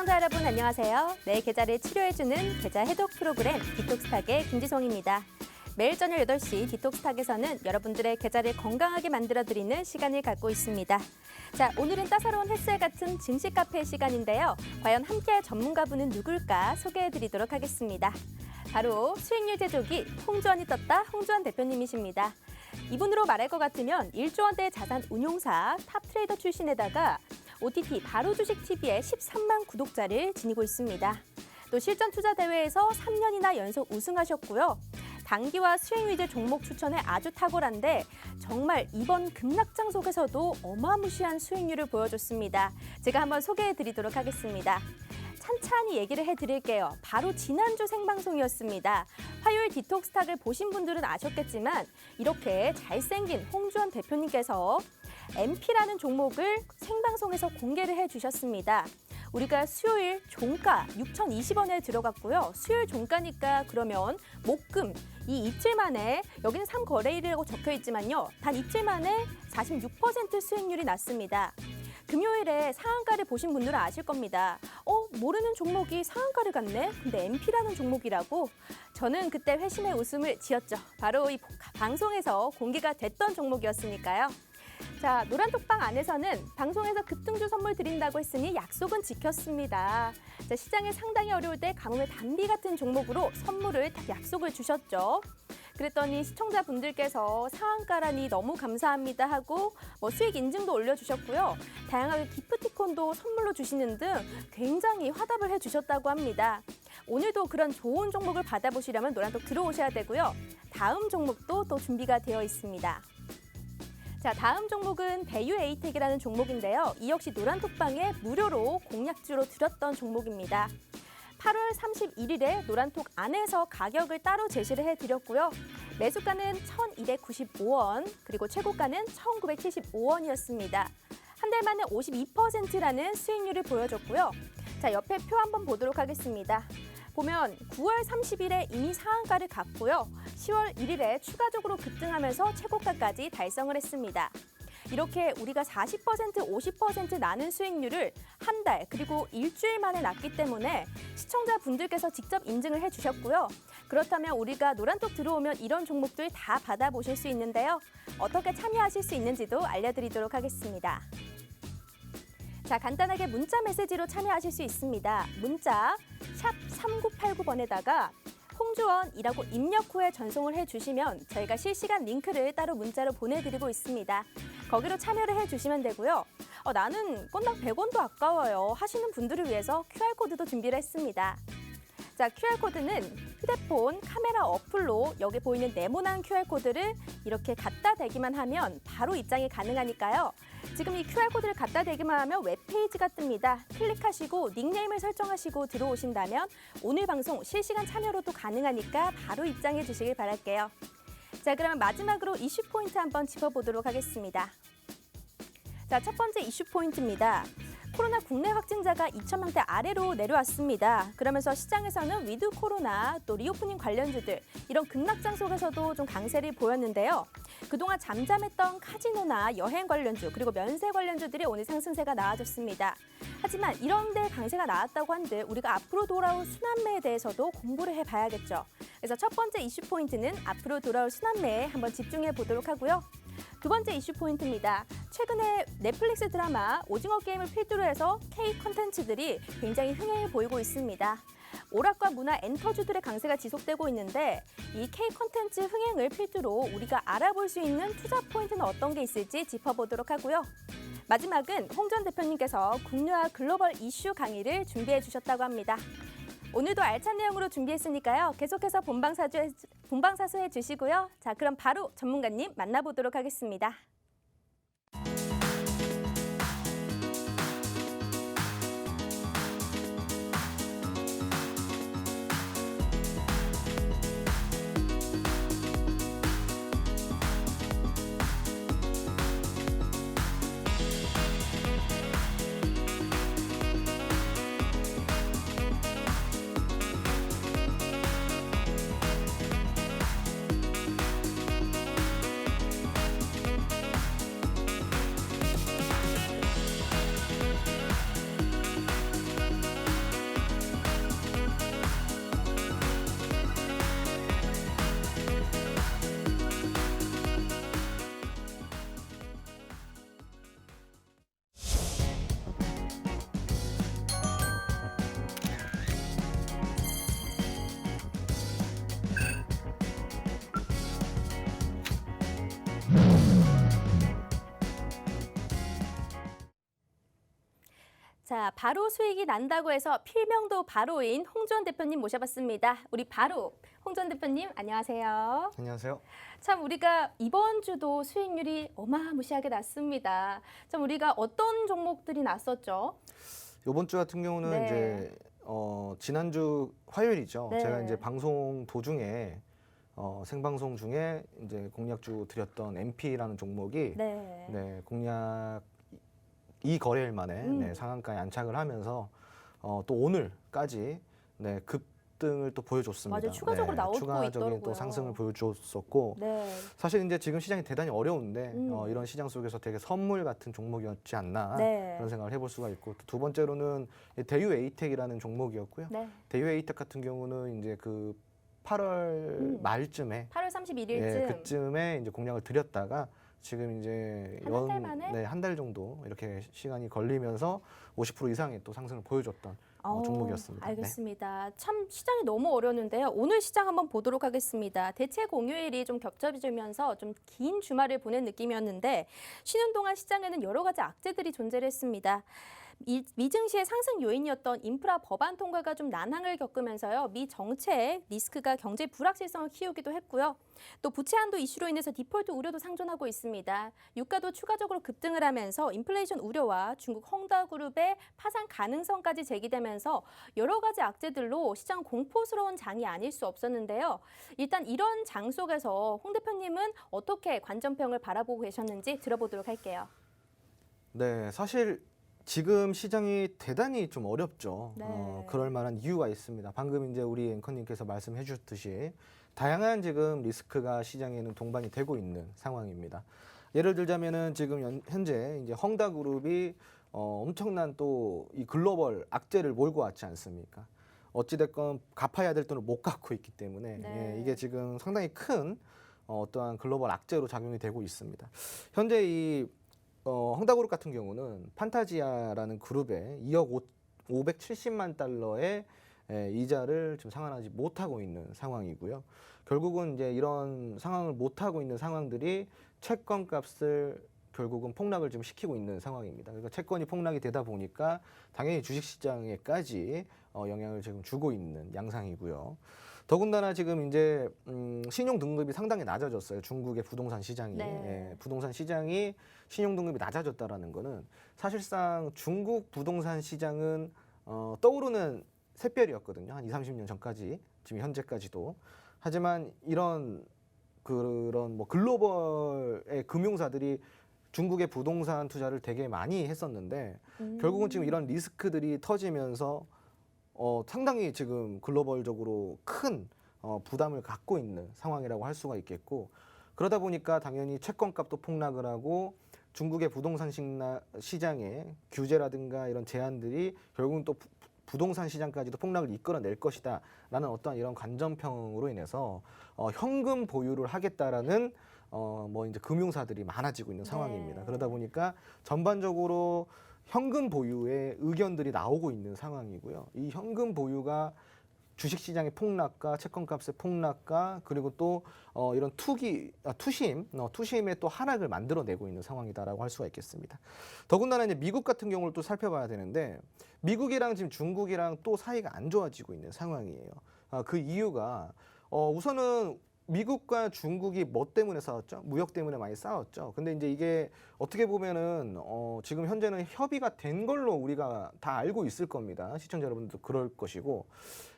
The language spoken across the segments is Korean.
시청자 여러분 안녕하세요. 내 계좌를 치료해주는 계좌 해독 프로그램 디톡스탁의 김지송입니다. 매일 저녁 8시 디톡스탁에서는 여러분들의 계좌를 건강하게 만들어드리는 시간을 갖고 있습니다. 자, 오늘은 따사로운 햇살 같은 증시 카페 시간인데요. 과연 함께할 전문가분은 누굴까 소개해드리도록 하겠습니다. 바로 수익률 제조기 홍주원이 떴다 홍주원 대표님이십니다. 이분으로 말할 것 같으면 1조 원대 자산 운용사 탑트레이더 출신에다가 OTT 바로 주식 TV의 13만 구독자를 지니고 있습니다. 또 실전 투자 대회에서 3년이나 연속 우승하셨고요. 단기와 수익 위주 종목 추천에 아주 탁월한데 정말 이번 급락장 속에서도 어마무시한 수익률을 보여줬습니다. 제가 한번 소개해드리도록 하겠습니다. 찬찬히 얘기를 해드릴게요. 바로 지난주 생방송이었습니다. 화요일 디톡스탁을 보신 분들은 아셨겠지만 이렇게 잘생긴 홍주원 대표님께서 MP라는 종목을 생방송에서 공개를 해주셨습니다. 우리가 수요일 종가 6,020원에 들어갔고요. 수요일 종가니까 그러면 목금 이 이틀 만에 여기는 3거래일이라고 적혀 있지만요. 단 이틀 만에 46% 수익률이 났습니다. 금요일에 상한가를 보신 분들은 아실 겁니다. 모르는 종목이 상한가를 갔네? 근데 MP라는 종목이라고? 저는 그때 회심의 웃음을 지었죠. 바로 이 방송에서 공개가 됐던 종목이었으니까요. 자, 노란톡방 안에서는 방송에서 급등주 선물 드린다고 했으니 약속은 지켰습니다. 자, 시장이 상당히 어려울 때 가뭄의 단비 같은 종목으로 선물을 딱 약속을 주셨죠. 그랬더니 시청자분들께서 상한가라니 너무 감사합니다 하고 수익 인증도 올려주셨고요. 다양하게 기프티콘도 선물로 주시는 등 굉장히 화답을 해주셨다고 합니다. 오늘도 그런 좋은 종목을 받아보시려면 노란톡 들어오셔야 되고요. 다음 종목도 또 준비가 되어 있습니다. 자, 다음 종목은 배유 에이텍이라는 종목인데요. 이 역시 노란톡방에 무료로 공략주로 드렸던 종목입니다. 8월 31일에 노란톡 안에서 가격을 따로 제시를 해드렸고요. 매수가는 1,295원, 그리고 최고가는 1,975원이었습니다. 한 달 만에 52%라는 수익률을 보여줬고요. 자, 옆에 표 한번 보도록 하겠습니다. 보면 9월 30일에 이미 상한가를 갔고요. 10월 1일에 추가적으로 급등하면서 최고가까지 달성을 했습니다. 이렇게 우리가 40%, 50% 나는 수익률을 한 달 그리고 일주일 만에 났기 때문에 시청자분들께서 직접 인증을 해주셨고요. 그렇다면 우리가 노란톡 들어오면 이런 종목들 다 받아보실 수 있는데요. 어떻게 참여하실 수 있는지도 알려드리도록 하겠습니다. 자, 간단하게 문자 메시지로 참여하실 수 있습니다. 문자 샵 3989번에다가 홍주원이라고 입력 후에 전송을 해주시면 저희가 실시간 링크를 따로 문자로 보내드리고 있습니다. 거기로 참여를 해주시면 되고요. 나는 건당 100원도 아까워요 하시는 분들을 위해서 QR코드도 준비를 했습니다. 자, QR코드는 휴대폰 카메라 어플로 여기 보이는 네모난 QR코드를 이렇게 갖다 대기만 하면 바로 입장이 가능하니까요. 지금 이 QR코드를 갖다 대기만 하면 웹페이지가 뜹니다. 클릭하시고 닉네임을 설정하시고 들어오신다면 오늘 방송 실시간 참여로도 가능하니까 바로 입장해 주시길 바랄게요. 자, 그러면 마지막으로 이슈 포인트 한번 짚어보도록 하겠습니다. 자, 첫 번째 이슈 포인트입니다. 코로나 국내 확진자가 2천명대 아래로 내려왔습니다. 그러면서 시장에서는 위드 코로나 또 리오프닝 관련주들 이런 급락장 속에서도 좀 강세를 보였는데요. 그동안 잠잠했던 카지노나 여행 관련주 그리고 면세 관련주들이 오늘 상승세가 나와줬습니다. 하지만 이런 데 강세가 나왔다고 한들 우리가 앞으로 돌아올 순환매에 대해서도 공부를 해봐야겠죠. 그래서 첫 번째 이슈 포인트는 앞으로 돌아올 순환매에 한번 집중해 보도록 하고요. 두 번째 이슈 포인트입니다. 최근에 넷플릭스 드라마 오징어 게임을 필두로 해서 K 콘텐츠들이 굉장히 흥행을 보이고 있습니다. 오락과 문화 엔터주들의 강세가 지속되고 있는데 이 K 콘텐츠 흥행을 필두로 우리가 알아볼 수 있는 투자 포인트는 어떤 게 있을지 짚어보도록 하고요. 마지막은 홍전 대표님께서 국내와 글로벌 이슈 강의를 준비해 주셨다고 합니다. 오늘도 알찬 내용으로 준비했으니까요. 계속해서 본방사수해 주시고요. 자, 그럼 바로 전문가님 만나보도록 하겠습니다. 자, 바로 수익이 난다고 해서 필명도 바로인 홍주원 대표님 모셔봤습니다. 우리 바로 홍주원 대표님 안녕하세요. 안녕하세요. 참 우리가 이번 주도 수익률이 어마무시하게 났습니다. 참 우리가 어떤 종목들이 났었죠? 이번 주 같은 경우는 네. 이제 지난주 화요일이죠. 네. 제가 이제 방송 도중에 생방송 중에 이제 공략주 드렸던 MP라는 종목이 네. 공략 이 거래일 만에 상한가에 안착을 하면서 또 오늘까지 급등을 또 보여줬습니다. 맞아요. 추가적으로 나오고 추가적인 있더라고요. 또 상승을 보여줬었고 네. 사실 이제 지금 시장이 대단히 어려운데 이런 시장 속에서 되게 선물 같은 종목이었지 않나 네. 그런 생각을 해볼 수가 있고 또 두 번째로는 대유 에이텍이라는 종목이었고요. 네. 대유 에이텍 같은 경우는 이제 그 8월 말쯤에 8월 31일쯤. 예, 그쯤에 이제 공략을 드렸다가 지금 이제 한달 만에? 한 달 정도 이렇게 시간이 걸리면서 50% 이상의 또 상승을 보여줬던 종목이었습니다. 알겠습니다. 참 시장이 너무 어려웠는데요. 오늘 시장 한번 보도록 하겠습니다. 대체 공휴일이 좀 겹쳐지면서 좀 긴 주말을 보낸 느낌이었는데 쉬는 동안 시장에는 여러 가지 악재들이 존재를 했습니다. 미증시의 상승 요인이었던 인프라 법안 통과가 좀 난항을 겪으면서요. 미 정책 리스크가 경제 불확실성을 키우기도 했고요. 또 부채 한도 이슈로 인해서 디폴트 우려도 상존하고 있습니다. 유가도 추가적으로 급등을 하면서 인플레이션 우려와 중국 헝다그룹의 파산 가능성까지 제기되면서 여러 가지 악재들로 시장 공포스러운 장이 아닐 수 없었는데요. 일단 이런 장 속에서 홍 대표님은 어떻게 관전평을 바라보고 계셨는지 들어보도록 할게요. 네, 사실 지금 시장이 대단히 좀 어렵죠. 네. 그럴 만한 이유가 있습니다. 방금 이제 우리 앵커님께서 말씀해 주셨듯이 다양한 지금 리스크가 시장에는 동반이 되고 있는 상황입니다. 예를 들자면은 지금 현재 이제 헝다그룹이 엄청난 또 이 글로벌 악재를 몰고 왔지 않습니까? 어찌됐건 갚아야 될 돈을 못 갚고 있기 때문에 네. 이게 지금 상당히 큰 어떠한 글로벌 악재로 작용이 되고 있습니다. 현재 이 헝다그룹 같은 경우는 판타지아라는 그룹에 2억 570만 달러의 이자를 지금 상환하지 못하고 있는 상황이고요. 결국은 이제 이런 상황을 못하고 있는 상황들이 채권 값을 결국은 폭락을 좀 시키고 있는 상황입니다. 그러니까 채권이 폭락이 되다 보니까 당연히 주식시장에까지 영향을 지금 주고 있는 양상이고요. 더군다나 지금 이제 신용 등급이 상당히 낮아졌어요. 중국의 부동산 시장이. 네. 부동산 시장이 신용 등급이 낮아졌다라는 거는 사실상 중국 부동산 시장은 떠오르는 샛별이었거든요. 한 20-30년 전까지 지금 현재까지도. 하지만 이런 그런 뭐 글로벌의 금융사들이 중국의 부동산 투자를 되게 많이 했었는데 결국은 지금 이런 리스크들이 터지면서 상당히 지금 글로벌적으로 큰 부담을 갖고 있는 상황이라고 할 수가 있겠고 그러다 보니까 당연히 채권값도 폭락을 하고 중국의 부동산 시장의 규제라든가 이런 제한들이 결국은 또 부동산 시장까지도 폭락을 이끌어낼 것이다 라는 어떤 이런 관전평으로 인해서 현금 보유를 하겠다라는 뭐 이제 금융사들이 많아지고 있는 상황입니다. 네. 그러다 보니까 전반적으로 현금 보유의 의견들이 나오고 있는 상황이고요. 이 현금 보유가 주식시장의 폭락과 채권값의 폭락과 그리고 또 이런 투심의 또 하락을 만들어내고 있는 상황이다라고 할 수가 있겠습니다. 더군다나 이제 미국 같은 경우를 또 살펴봐야 되는데 미국이랑 지금 중국이랑 또 사이가 안 좋아지고 있는 상황이에요. 그 이유가 우선은 미국과 중국이 뭐 때문에 싸웠죠? 무역 때문에 많이 싸웠죠. 근데 이제 이게 어떻게 보면은 지금 현재는 협의가 된 걸로 우리가 다 알고 있을 겁니다. 시청자 여러분들도 그럴 것이고.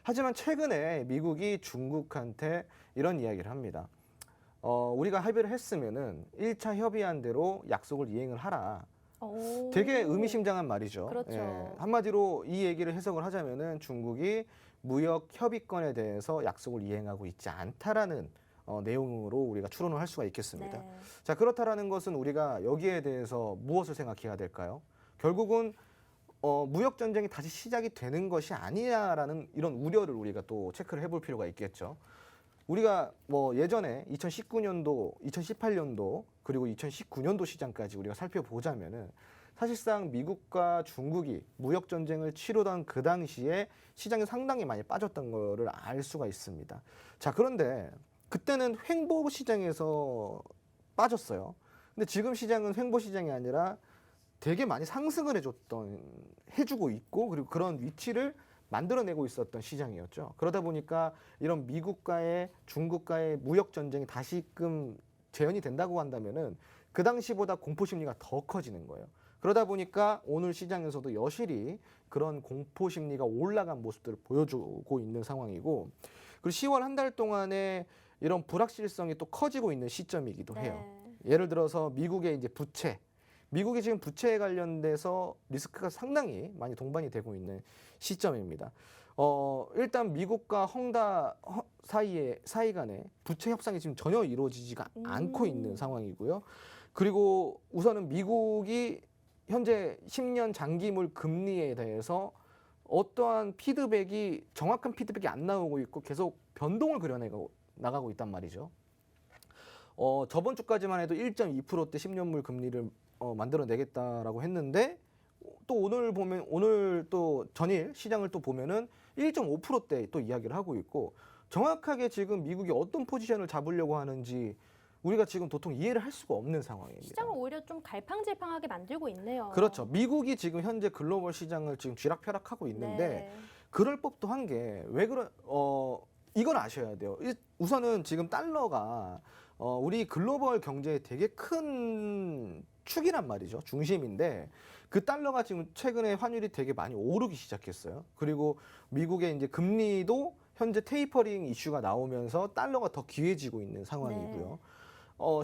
하지만 최근에 미국이 중국한테 이런 이야기를 합니다. 우리가 합의를 했으면은 1차 협의한 대로 약속을 이행을 하라. 되게 의미심장한 말이죠. 그렇죠. 한마디로 이 얘기를 해석을 하자면은 중국이 무역 협의권에 대해서 약속을 이행하고 있지 않다라는 내용으로 우리가 추론을 할 수가 있겠습니다. 네. 자, 그렇다라는 것은 우리가 여기에 대해서 무엇을 생각해야 될까요? 결국은 무역 전쟁이 다시 시작이 되는 것이 아니냐라는 이런 우려를 우리가 또 체크를 해볼 필요가 있겠죠. 우리가 뭐 예전에 2019년도, 2018년도 그리고 2019년도 시장까지 우리가 살펴보자면은 사실상 미국과 중국이 무역 전쟁을 치르던 그 당시에 시장이 상당히 많이 빠졌던 거를 알 수가 있습니다. 자, 그런데 그때는 횡보 시장에서 빠졌어요. 근데 지금 시장은 횡보 시장이 아니라 되게 많이 상승을 해주고 있고 그리고 그런 위치를 만들어내고 있었던 시장이었죠. 그러다 보니까 이런 미국과의 중국과의 무역 전쟁이 다시금 재현이 된다고 한다면은 그 당시보다 공포 심리가 더 커지는 거예요. 그러다 보니까 오늘 시장에서도 여실히 그런 공포 심리가 올라간 모습들을 보여주고 있는 상황이고, 그리고 10월 한 달 동안에 이런 불확실성이 또 커지고 있는 시점이기도 해요. 예를 들어서 미국의 이제 부채, 미국이 지금 부채에 관련돼서 리스크가 상당히 많이 동반이 되고 있는 시점입니다. 일단 미국과 헝다 사이 간에 부채 협상이 지금 전혀 이루어지지가 않고 있는 상황이고요. 그리고 우선은 미국이 현재 10년 장기물 금리에 대해서 어떠한 피드백이 정확한 피드백이 안 나오고 있고 계속 변동을 나가고 있단 말이죠. 저번 주까지만 해도 1.2%대 10년물 금리를 만들어내겠다라고 했는데 또 오늘 또 전일 시장을 또 보면은 1.5%대 또 이야기를 하고 있고, 정확하게 지금 미국이 어떤 포지션을 잡으려고 하는지 우리가 지금 도통 이해를 할 수가 없는 상황입니다. 시장을 오히려 좀 갈팡질팡하게 만들고 있네요. 그렇죠. 미국이 지금 현재 글로벌 시장을 지금 쥐락펴락하고 있는데 네. 그럴 법도 한 게 왜 이건 아셔야 돼요. 우선은 지금 달러가 우리 글로벌 경제에 되게 큰 축이란 말이죠. 중심인데 그 달러가 지금 최근에 환율이 되게 많이 오르기 시작했어요. 그리고 미국의 이제 금리도 현재 테이퍼링 이슈가 나오면서 달러가 더 귀해지고 있는 상황이고요.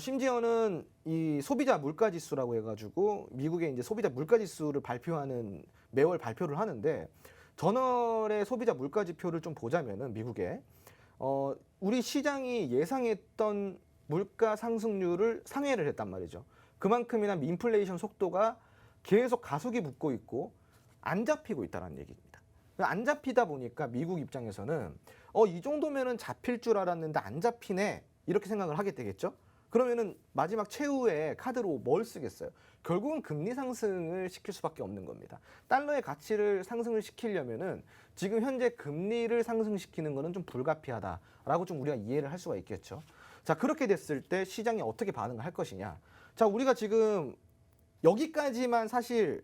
심지어는 이 소비자 물가 지수라고 해가지고 미국의 이제 소비자 물가 지수를 매월 발표를 하는데, 전월의 소비자 물가 지표를 좀 보자면은 미국에 우리 시장이 예상했던 물가 상승률을 상회를 했단 말이죠. 그만큼이나 인플레이션 속도가 계속 가속이 붙고 있고 안 잡히고 있다는 얘기입니다. 안 잡히다 보니까 미국 입장에서는 이 정도면은 잡힐 줄 알았는데 안 잡히네 이렇게 생각을 하게 되겠죠. 그러면은 마지막 최후의 카드로 뭘 쓰겠어요? 결국은 금리 상승을 시킬 수밖에 없는 겁니다. 달러의 가치를 상승을 시키려면은 지금 현재 금리를 상승시키는 것은 좀 불가피하다라고 좀 우리가 이해를 할 수가 있겠죠. 자, 그렇게 됐을 때 시장이 어떻게 반응을 할 것이냐. 자, 우리가 지금 여기까지만 사실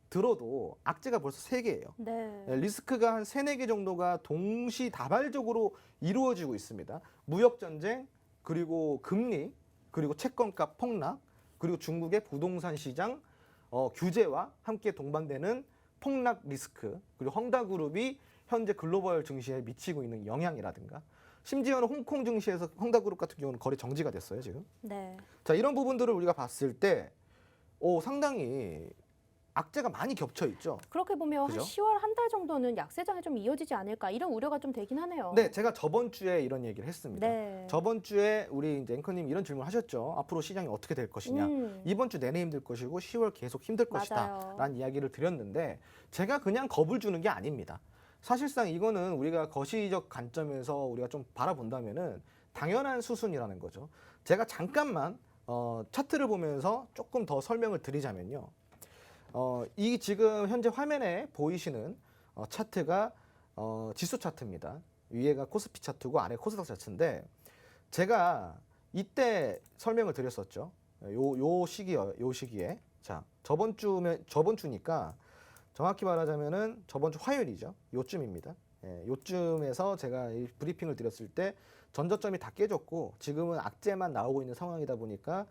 들어도 악재가 벌써 3개예요. 네. 리스크가 한 3, 4개 정도가 동시다발적으로 이루어지고 있습니다. 무역 전쟁, 그리고 금리, 그리고 채권값 폭락, 그리고 중국의 부동산 시장 규제와 함께 동반되는 폭락 리스크, 그리고 헝다그룹이 현재 글로벌 증시에 미치고 있는 영향이라든가, 심지어는 홍콩 증시에서 헝다그룹 같은 경우는 거래 정지가 됐어요, 지금. 네. 자, 이런 부분들을 우리가 봤을 때 상당히 악재가 많이 겹쳐 있죠. 그렇게 보면 그죠? 한 10월 한 달 정도는 약세장이 좀 이어지지 않을까 이런 우려가 좀 되긴 하네요. 네, 제가 저번 주에 이런 얘기를 했습니다. 네. 저번 주에 우리 이제 앵커님 이런 질문 하셨죠. 앞으로 시장이 어떻게 될 것이냐. 이번 주 내내 힘들 것이고 10월 계속 힘들 것이다. 맞아요. 라는 이야기를 드렸는데 제가 그냥 겁을 주는 게 아닙니다. 사실상 이거는 우리가 거시적 관점에서 우리가 좀 바라본다면은 당연한 수순이라는 거죠. 제가 잠깐만 차트를 보면서 조금 더 설명을 드리자면요. 이 지금 현재 화면에 보이시는 차트가 지수 차트입니다. 위에가 코스피 차트고 아래 코스닥 차트인데, 제가 이때 설명을 드렸었죠. 요 시기에. 자, 저번 주니까 정확히 말하자면은 저번 주 화요일이죠. 요쯤입니다. 요쯤에서 제가 이 브리핑을 드렸을 때 전저점이 다 깨졌고 지금은 악재만 나오고 있는 상황이다 보니까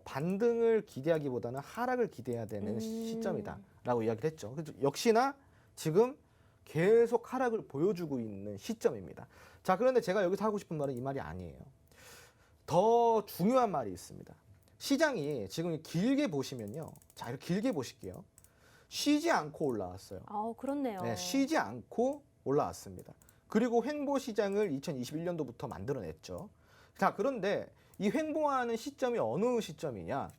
반등을 기대하기보다는 하락을 기대해야 되는 시점이다라고 이야기를 했죠. 그래서 역시나 지금 계속 하락을 보여주고 있는 시점입니다. 자, 그런데 제가 여기서 하고 싶은 말은 이 말이 아니에요. 더 중요한 말이 있습니다. 시장이 지금 길게 보시면요. 자, 이렇게 길게 보실게요. 쉬지 않고 올라왔어요. 그렇네요. 네, 쉬지 않고 올라왔습니다. 그리고 횡보 시장을 2021년도부터 만들어냈죠. 자, 그런데 이 횡보하는 시점이 어느 시점이냐?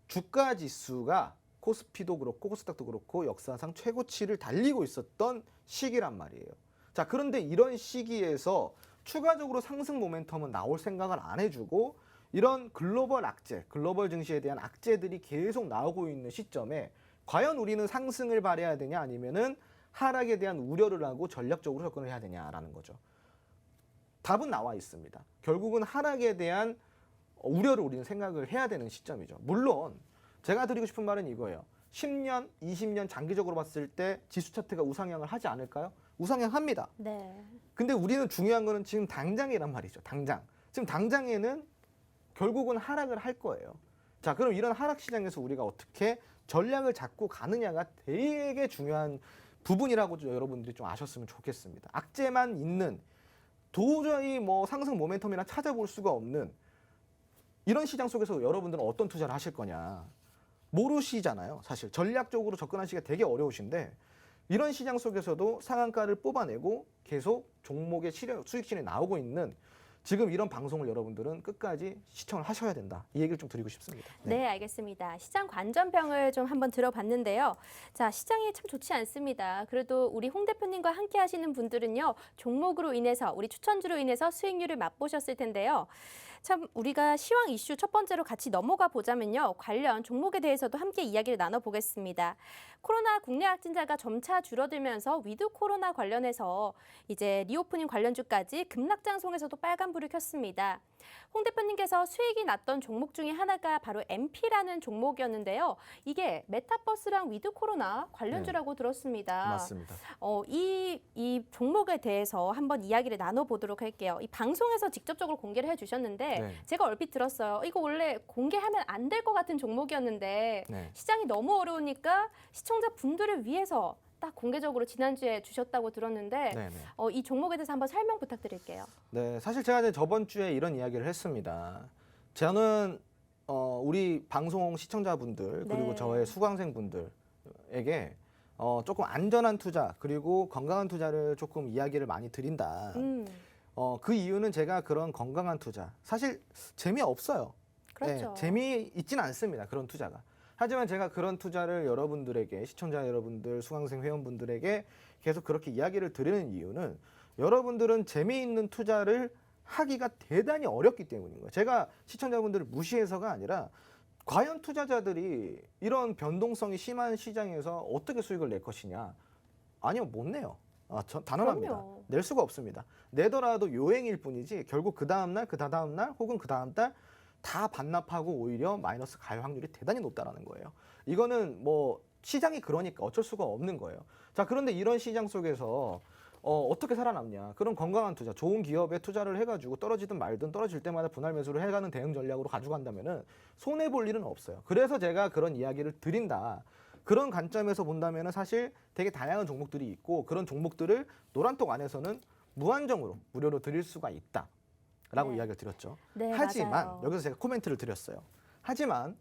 주가 지수가 코스피도 그렇고 코스닥도 그렇고 역사상 최고치를 달리고 있었던 시기란 말이에요. 자, 그런데 이런 시기에서 추가적으로 상승 모멘텀은 나올 생각을 안 해주고 이런 글로벌 악재, 글로벌 증시에 대한 악재들이 계속 나오고 있는 시점에 과연 우리는 상승을 바라야 되냐 아니면은 하락에 대한 우려를 하고 전략적으로 접근을 해야 되냐라는 거죠. 답은 나와 있습니다. 결국은 하락에 대한 우려를 우리는 생각을 해야 되는 시점이죠. 물론 제가 드리고 싶은 말은 이거예요. 10년, 20년 장기적으로 봤을 때 지수 차트가 우상향을 하지 않을까요? 우상향합니다. 네. 근데 우리는 중요한 거는 지금 당장이란 말이죠. 당장. 지금 당장에는 결국은 하락을 할 거예요. 자, 그럼 이런 하락 시장에서 우리가 어떻게 전략을 잡고 가느냐가 되게 중요한 부분이라고 여러분들이 좀 아셨으면 좋겠습니다. 악재만 있는 도저히 뭐 상승 모멘텀이나 찾아볼 수가 없는 이런 시장 속에서 여러분들은 어떤 투자를 하실 거냐 모르시잖아요. 사실 전략적으로 접근하시기가 되게 어려우신데 이런 시장 속에서도 상한가를 뽑아내고 계속 종목의 수익신이 나오고 있는 지금 이런 방송을 여러분들은 끝까지 시청을 하셔야 된다. 이 얘기를 좀 드리고 싶습니다. 네, 알겠습니다. 시장 관전평을 좀 한번 들어봤는데요. 자, 시장이 참 좋지 않습니다. 그래도 우리 홍 대표님과 함께 하시는 분들은요, 종목으로 인해서, 우리 추천주로 인해서 수익률을 맛보셨을 텐데요. 참 우리가 시황 이슈 첫 번째로 같이 넘어가 보자면요. 관련 종목에 대해서도 함께 이야기를 나눠보겠습니다. 코로나 국내 확진자가 점차 줄어들면서 위드 코로나 관련해서 이제 리오프닝 관련주까지 급락장송에서도 빨간불을 켰습니다. 홍 대표님께서 수익이 났던 종목 중에 하나가 바로 MP라는 종목이었는데요. 이게 메타버스랑 위드 코로나 관련주라고 들었습니다. 맞습니다. 이 종목에 대해서 한번 이야기를 나눠보도록 할게요. 이 방송에서 직접적으로 공개를 해주셨는데 네. 제가 얼핏 들었어요. 이거 원래 공개하면 안 될 것 같은 종목이었는데 네. 시장이 너무 어려우니까 시청자 분들을 위해서 딱 공개적으로 지난주에 주셨다고 들었는데 네, 네. 이 종목에 대해서 한번 설명 부탁드릴게요. 네, 사실 제가 이제 저번 주에 이런 이야기를 했습니다. 저는 우리 방송 시청자분들 그리고 네. 저의 수강생분들에게 조금 안전한 투자 그리고 건강한 투자를 조금 이야기를 많이 드린다. 그 이유는 제가 그런 건강한 투자 사실 재미없어요. 그렇죠. 네, 재미있진 않습니다. 그런 투자가. 하지만 제가 그런 투자를 여러분들에게 시청자 여러분들, 수강생 회원분들에게 계속 그렇게 이야기를 드리는 이유는 여러분들은 재미있는 투자를 하기가 대단히 어렵기 때문인 거예요. 제가 시청자분들을 무시해서가 아니라 과연 투자자들이 이런 변동성이 심한 시장에서 어떻게 수익을 낼 것이냐? 아니요, 못 내요. 단언합니다. 그럼요. 낼 수가 없습니다. 내더라도 요행일 뿐이지 결국 그 다음 날, 그 다음 날 혹은 그 다음 달 다 반납하고 오히려 마이너스 갈 확률이 대단히 높다라는 거예요. 이거는 뭐 시장이 그러니까 어쩔 수가 없는 거예요. 자, 그런데 이런 시장 속에서 어떻게 살아남냐? 그런 건강한 투자, 좋은 기업에 투자를 해가지고 떨어지든 말든 떨어질 때마다 분할 매수를 해가는 대응 전략으로 가져간다면은 손해 볼 일은 없어요. 그래서 제가 그런 이야기를 드린다. 그런 관점에서 본다면은 사실 되게 다양한 종목들이 있고 그런 종목들을 노란톡 안에서는 무한정으로 무료로 드릴 수가 있다. 라고 네. 이야기를 드렸죠. 네, 하지만 맞아요. 여기서 제가 코멘트를 드렸어요. 하지만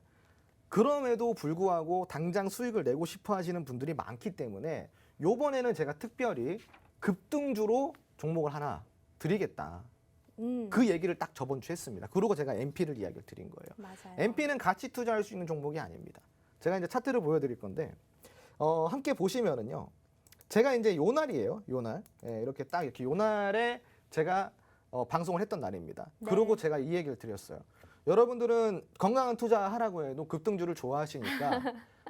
그럼에도 불구하고 당장 수익을 내고 싶어 하시는 분들이 많기 때문에 요번에는 제가 특별히 급등주로 종목을 하나 드리겠다. 그 얘기를 딱 저번 주에 했습니다. 그러고 제가 MP를 이야기를 드린 거예요. 맞아요. MP는 같이 투자할 수 있는 종목이 아닙니다. 제가 이제 차트를 보여드릴 건데 함께 보시면은요. 제가 이제 요 날이에요. 요 날. 예, 이렇게 딱 이렇게 요 날에 제가 방송을 했던 날입니다. 네. 그러고 제가 이 얘기를 드렸어요. 여러분들은 건강한 투자하라고 해도 급등주를 좋아하시니까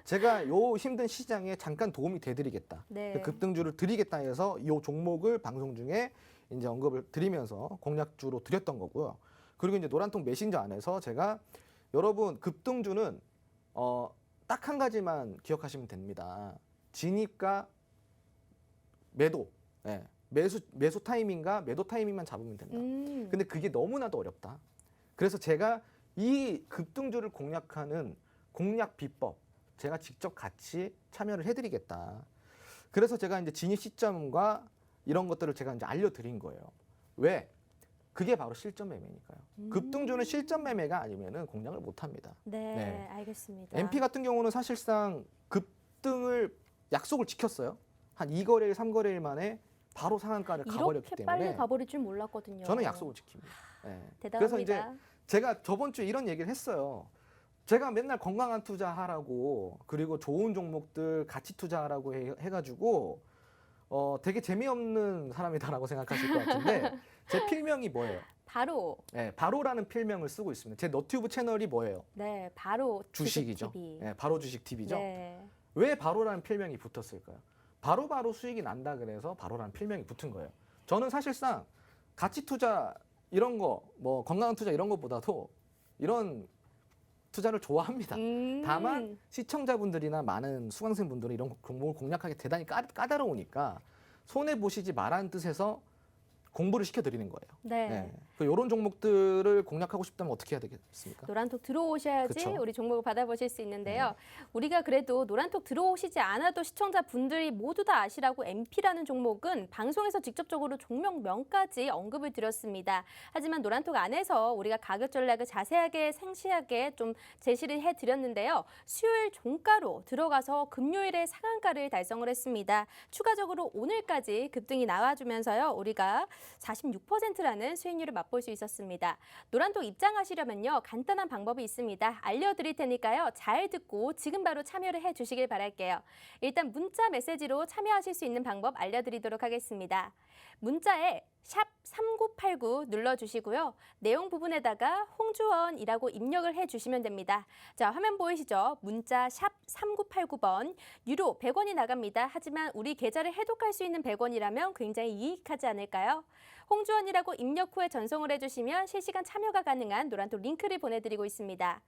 제가 요 힘든 시장에 잠깐 도움이 되드리겠다. 네. 급등주를 드리겠다 해서 이 종목을 방송 중에 이제 언급을 드리면서 공략주로 드렸던 거고요. 그리고 이제 노란통 메신저 안에서 제가 여러분 급등주는 딱 한 가지만 기억하시면 됩니다. 진입과 매도. 예. 매수 타이밍과 매도 타이밍만 잡으면 된다. 근데 그게 너무나도 어렵다. 그래서 제가 이 급등주를 공략하는 공략 비법 제가 직접 같이 참여를 해드리겠다. 그래서 제가 이제 진입 시점과 이런 것들을 제가 이제 알려드린 거예요. 왜? 그게 바로 실전 매매니까요. 급등주는 실전 매매가 아니면은 공략을 못합니다. 네, 네. 알겠습니다. MP 같은 경우는 사실상 급등을 약속을 지켰어요. 한 2거래일, 3거래일 만에 바로 상한가를 가버렸기 이렇게 때문에 빨리 가버릴 줄 몰랐거든요. 저는 약속을 지킵니다. 네. 대단합니다. 그래서 이제 제가 저번 주에 이런 얘기를 했어요. 제가 맨날 건강한 투자하라고 그리고 좋은 종목들 같이 투자하라고 해가지고 되게 재미없는 사람이다라고 생각하실 것 같은데 제 필명이 뭐예요? 바로 네, 바로라는 필명을 쓰고 있습니다. 제 너튜브 채널이 뭐예요? 네, 바로 주식이죠. TV. 네, 바로 주식 TV죠. 네. 왜 바로라는 필명이 붙었을까요? 바로바로 수익이 난다 그래서 바로라는 필명이 붙은 거예요. 저는 사실상 가치 투자 이런 거, 뭐 건강한 투자 이런 것보다도 이런 투자를 좋아합니다. 다만 시청자분들이나 많은 수강생분들은 이런 종목을 공략하기 대단히 까다로우니까 손해 보시지 말라는 뜻에서 공부를 시켜드리는 거예요. 네. 이런 종목들을 공략하고 싶다면 어떻게 해야 되겠습니까? 노란톡 들어오셔야지 그쵸? 우리 종목을 받아보실 수 있는데요. 우리가 그래도 노란톡 들어오시지 않아도 시청자분들이 모두 다 아시라고 MP라는 종목은 방송에서 직접적으로 종목명까지 언급을 드렸습니다. 하지만 노란톡 안에서 우리가 가격 전략을 자세하게 상세하게 좀 제시를 해드렸는데요. 수요일 종가로 들어가서 금요일에 상한가를 달성을 했습니다. 추가적으로 오늘까지 급등이 나와주면서요. 우리가 46%라는 수익률을 맛볼 수 있었습니다. 노란톡 입장하시려면요. 간단한 방법이 있습니다. 알려드릴 테니까요. 잘 듣고 지금 바로 참여를 해주시길 바랄게요. 일단 문자 메시지로 참여하실 수 있는 방법 알려드리도록 하겠습니다. 문자에 샵 3989 눌러주시고요. 내용 부분에다가 홍주원이라고 입력을 해주시면 됩니다. 자, 화면 보이시죠? 문자 샵 3989번 유료 100원이 나갑니다. 하지만 우리 계좌를 해독할 수 있는 100원이라면 굉장히 유익하지 않을까요? 홍주원이라고 입력 후에 전송을 해주시면 실시간 참여가 가능한 노란톡 링크를 보내드리고 있습니다.